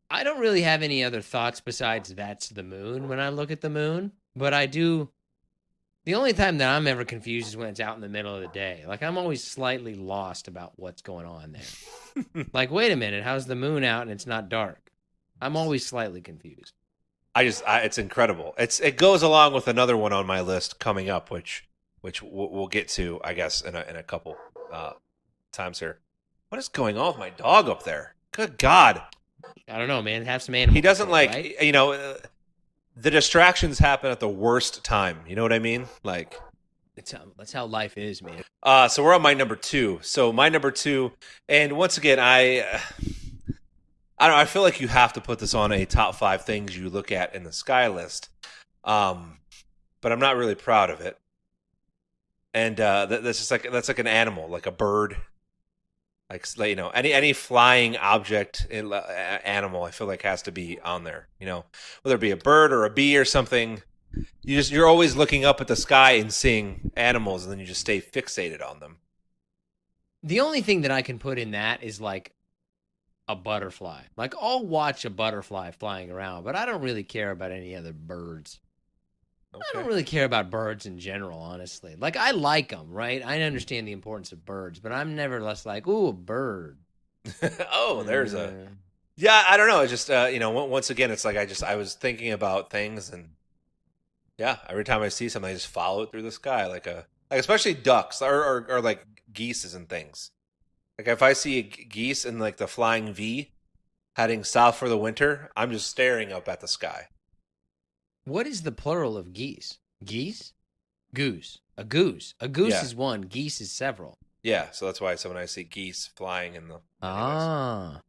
I don't really have any other thoughts besides that's the moon when I look at the moon, but I do. The only time that I'm ever confused is when it's out in the middle of the day. Like, I'm always slightly lost about what's going on there. Like, wait a minute, how's the moon out and it's not dark? I'm always slightly confused. It's incredible. It goes along with another one on my list coming up, which we'll get to, I guess, in a couple times here. What is going on with my dog up there? Good God. I don't know, man. Have some animals. He doesn't right? The distractions happen at the worst time. You know what I mean? Like, that's how life is, man. So we're on my number 2. So my number 2, and once again, I don't know. I feel like you have to put this on a top 5 things you look at in the sky list. But I'm not really proud of it. And that's just that's like an animal, like a bird. Like, any flying object, animal, I feel like has to be on there. Whether it be a bird or a bee or something, you're always looking up at the sky and seeing animals, and then you just stay fixated on them. The only thing that I can put in that is like a butterfly. Like, I'll watch a butterfly flying around, but I don't really care about any other birds. Okay. I don't really care about birds in general, honestly. Like, I like them, right? I understand the importance of birds, but I'm never less like, ooh, a bird. Oh, there's a... Yeah, I don't know. It's just, once again, it's like I was thinking about things, and yeah, every time I see something, I just follow it through the sky, like especially ducks or like geese and things. Like, if I see geese in like the flying V heading south for the winter, I'm just staring up at the sky. What is the plural of geese? Geese? Goose. A goose. A goose is one. Geese is several. Yeah, so that's why I said when I see geese flying in the... I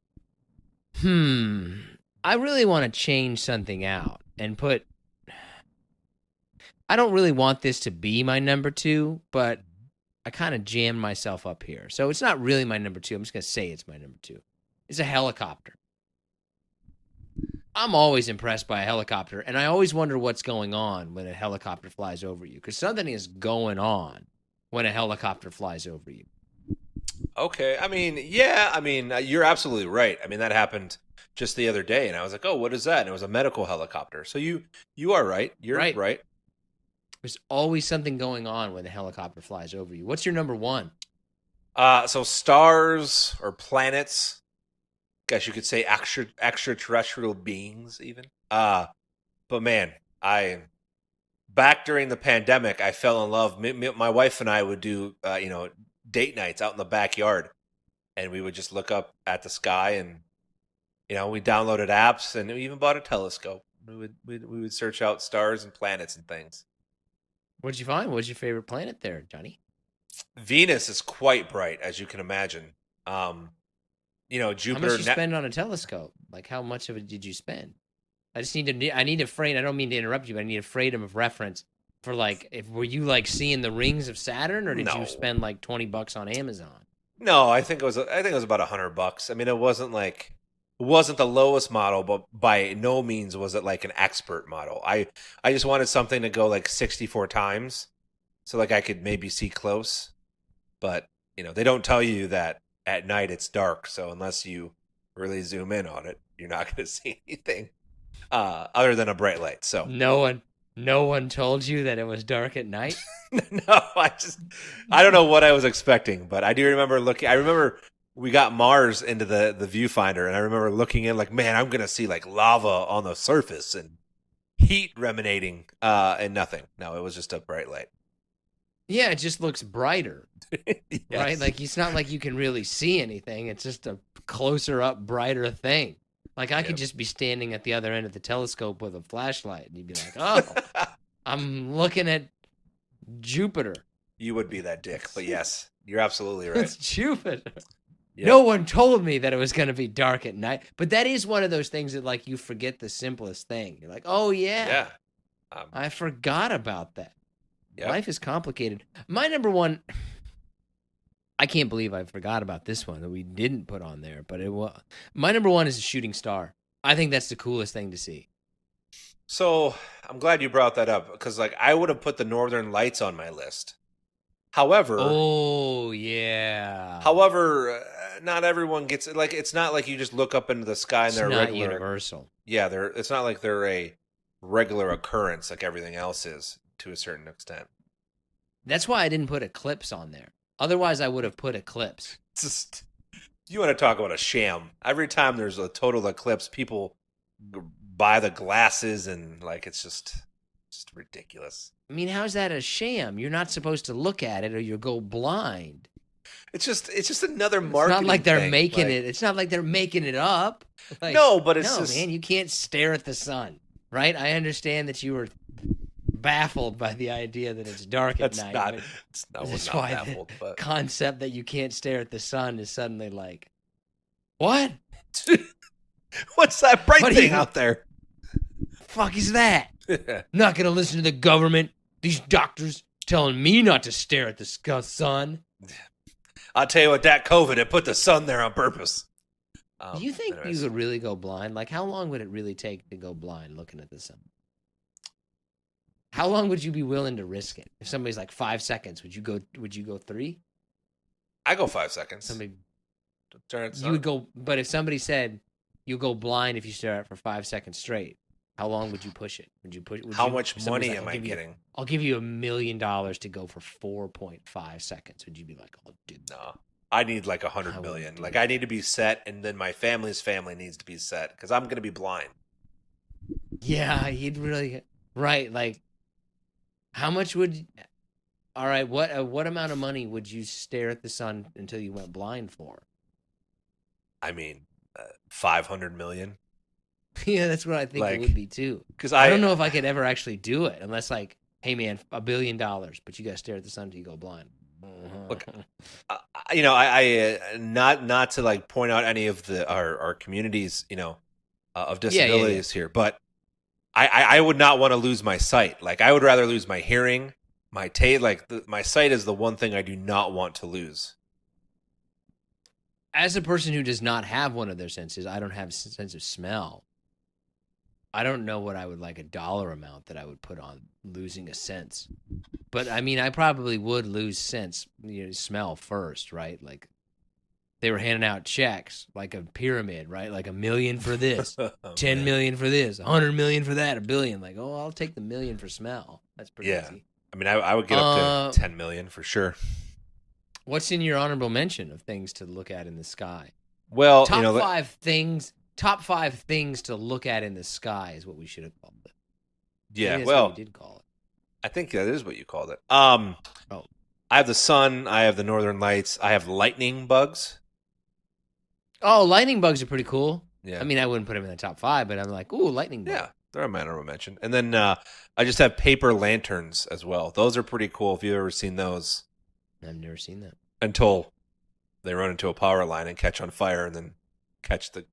really want to change something out and put... I don't really want this to be my number 2, but I kind of jammed myself up here. So it's not really my number 2. I'm just going to say it's my number 2. It's a helicopter. I'm always impressed by a helicopter, and I always wonder what's going on when a helicopter flies over you, because something is going on when a helicopter flies over you. Okay. I mean, yeah. I mean, you're absolutely right. I mean, that happened just the other day, and I was like, oh, what is that? And it was a medical helicopter. So you are right. You're right. There's always something going on when a helicopter flies over you. What's your number 1? So stars or planets. Guess you could say extraterrestrial beings, even. But man, back during the pandemic, I fell in love. My wife and I would do, date nights out in the backyard, and we would just look up at the sky, and we downloaded apps, and we even bought a telescope. We would search out stars and planets and things. What'd you find? What's your favorite planet there, Johnny? Venus is quite bright, as you can imagine. Jupiter. How much you spend on a telescope? Like, how much of it did you spend? I need a frame. I don't mean to interrupt you, but I need a frame of reference for, like, were you like seeing the rings of Saturn, or did you spend like $20 on Amazon? No, I think it was about $100. I mean, it wasn't the lowest model, but by no means was it like an expert model. I just wanted something to go like 64 times, so like I could maybe see close. But they don't tell you that at night it's dark. So unless you really zoom in on it, you're not going to see anything other than a bright light. So No one told you that it was dark at night? no, I don't know what I was expecting, but I do remember looking. I remember we got Mars into the viewfinder, and I remember looking in like, man, I'm gonna see like lava on the surface and heat emanating, and nothing. No, it was just a bright light. Yeah, it just looks brighter, Yes. right? Like it's not like you can really see anything. It's just a closer up, brighter thing. Like I could just be standing at the other end of the telescope with a flashlight, and you'd be like, "Oh, I'm looking at Jupiter." You would be that dick, but yes, you're absolutely right. It's Jupiter. Yep. No one told me that it was going to be dark at night. But that is one of those things that, like, you forget the simplest thing. You're like, oh, yeah. I forgot about that. Yep. Life is complicated. My number one, I can't believe I forgot about this one that we didn't put on there, but it was. My number one is a shooting star. I think that's the coolest thing to see. So I'm glad you brought that up because, like, I would have put the Northern Lights on my list. However, oh yeah. However, not everyone gets it. Like, it's not like you just look up into the sky and it's they're not regular. Universal. Yeah, it's not like they're a regular occurrence like everything else is to a certain extent. That's why I didn't put Eclipse on there. Otherwise, I would have put Eclipse. Just you want to talk about a sham? Every time there's a total eclipse, people buy the glasses and like it's just ridiculous. I mean, how's that a sham? You're not supposed to look at it or you'll go blind. It's just another marketing. It's not like they're thing. making it. It's not like they're making it up. Like, no, but it's just... man, you can't stare at the sun, right? I understand that you were baffled by the idea that it's dark at night. That's why baffled, the concept that you can't stare at the sun is suddenly like, what? What's that bright thing out there? Fuck is that? Not gonna listen to the government. These doctors telling me not to stare at the sun. I'll tell you what, that COVID, it put the sun there on purpose. Do you think you could really go blind? Like, how long would it really take to go blind looking at the sun? How long would you be willing to risk it? If somebody's like 5 seconds, would you go 3? I go 5 seconds. You would go, but if somebody said you go blind if you stare at it for 5 seconds straight, how long would you push it? How much money am I getting? I'll give you $1 million to go for 4.5 seconds. Would you be like, oh, dude? No, I need like 100 million. Like I need to be set, and then my family's family needs to be set because I'm gonna be blind. Yeah, you'd really right. Like, how much would? All right, what amount of money would you stare at the sun until you went blind for? I mean, 500 million. Yeah, that's what I think it would be too. Because I don't know if I could ever actually do it unless, like, hey man, $1 billion, but you got to stare at the sun until you go blind. Look, I not to like point out any of our communities, of disabilities here, but I would not want to lose my sight. Like I would rather lose my hearing, my taste. Like my sight is the one thing I do not want to lose. As a person who does not have one of their senses, I don't have a sense of smell. I don't know what I would like a dollar amount that I would put on losing a sense. But I mean, I probably would lose sense, smell first, right? Like they were handing out checks like a pyramid, right? Like $1 million for this, 10 million for this, 100 million for that, $1 billion. Like, oh, I'll take the $1 million for smell. That's pretty easy. I mean, I would get up to 10 million for sure. What's in your honorable mention of things to look at in the sky? Well, top 5 things. Top 5 things to look at in the sky is what we should have called it. Yeah, that's well, what we did call it. I think that is what you called it. I have the sun. I have the northern lights. I have lightning bugs. Oh, lightning bugs are pretty cool. Yeah. I mean, I wouldn't put them in the top 5, but I'm like, ooh, lightning bugs. Yeah, they're a honorable mention. And then I just have paper lanterns as well. Those are pretty cool if you've ever seen those. I've never seen that. Until they run into a power line and catch on fire and then catch the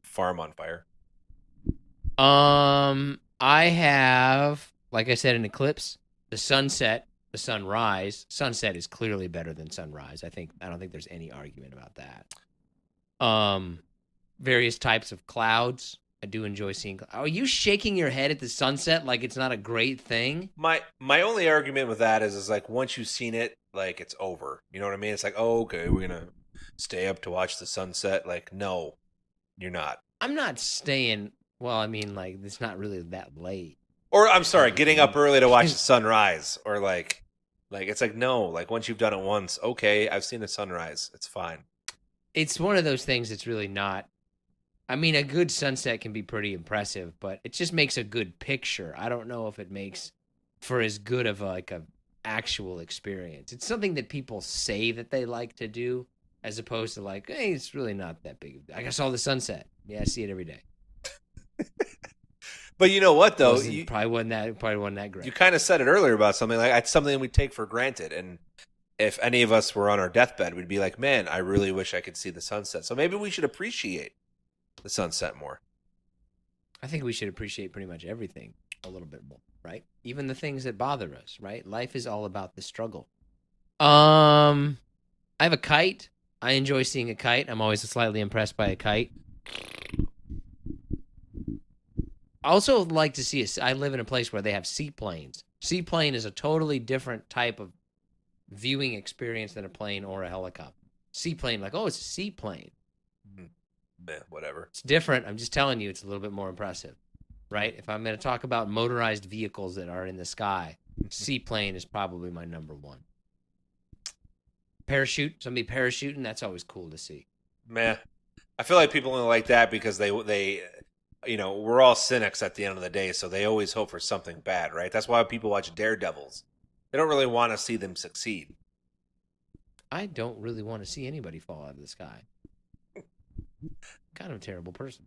farm on fire. I have, like I said, an eclipse, the sunset, the sunrise. Sunset is clearly better than sunrise. I don't think there's any argument about that. Various types of clouds. I do enjoy seeing. Are you shaking your head at the sunset like it's not a great thing? My only argument with that is like once you've seen it, like it's over. You know what I mean? It's like, oh, okay, we're gonna stay up to watch the sunset. Like, no, you're not. I'm not staying. Well, I mean, like it's not really that late. Or I'm sorry, getting up early to watch the sunrise, or like it's like no, like once you've done it once, okay, I've seen the sunrise, it's fine. It's one of those things that's really not. I mean, a good sunset can be pretty impressive, but it just makes a good picture. I don't know if it makes for as good of like a actual experience. It's something that people say that they like to do, as opposed to like, hey, it's really not that big. I saw the sunset. Yeah, I see it every day. But you know what though, Probably wasn't that great. You kind of said it earlier about something like it's something we take for granted, and if any of us were on our deathbed, we'd be like, man, I really wish I could see the sunset. So maybe we should appreciate the sunset more. I think we should appreciate pretty much everything a little bit more, right? Even the things that bother us, right? Life is all about the struggle. I have a kite. I enjoy seeing a kite. I'm always slightly impressed by a kite. I also like to see I live in a place where they have seaplanes. Seaplane is a totally different type of viewing experience than a plane or a helicopter. Seaplane, like, oh, it's a seaplane. Whatever. It's different. I'm just telling you, it's a little bit more impressive, right? If I'm going to talk about motorized vehicles that are in the sky, seaplane is probably my number one. Parachute, somebody parachuting, that's always cool to see. Meh. I feel like people only like that because they we're all cynics at the end of the day, so they always hope for something bad, right? That's why people watch Daredevils. They don't really want to see them succeed. I don't really want to see anybody fall out of the sky. Kind of a terrible person.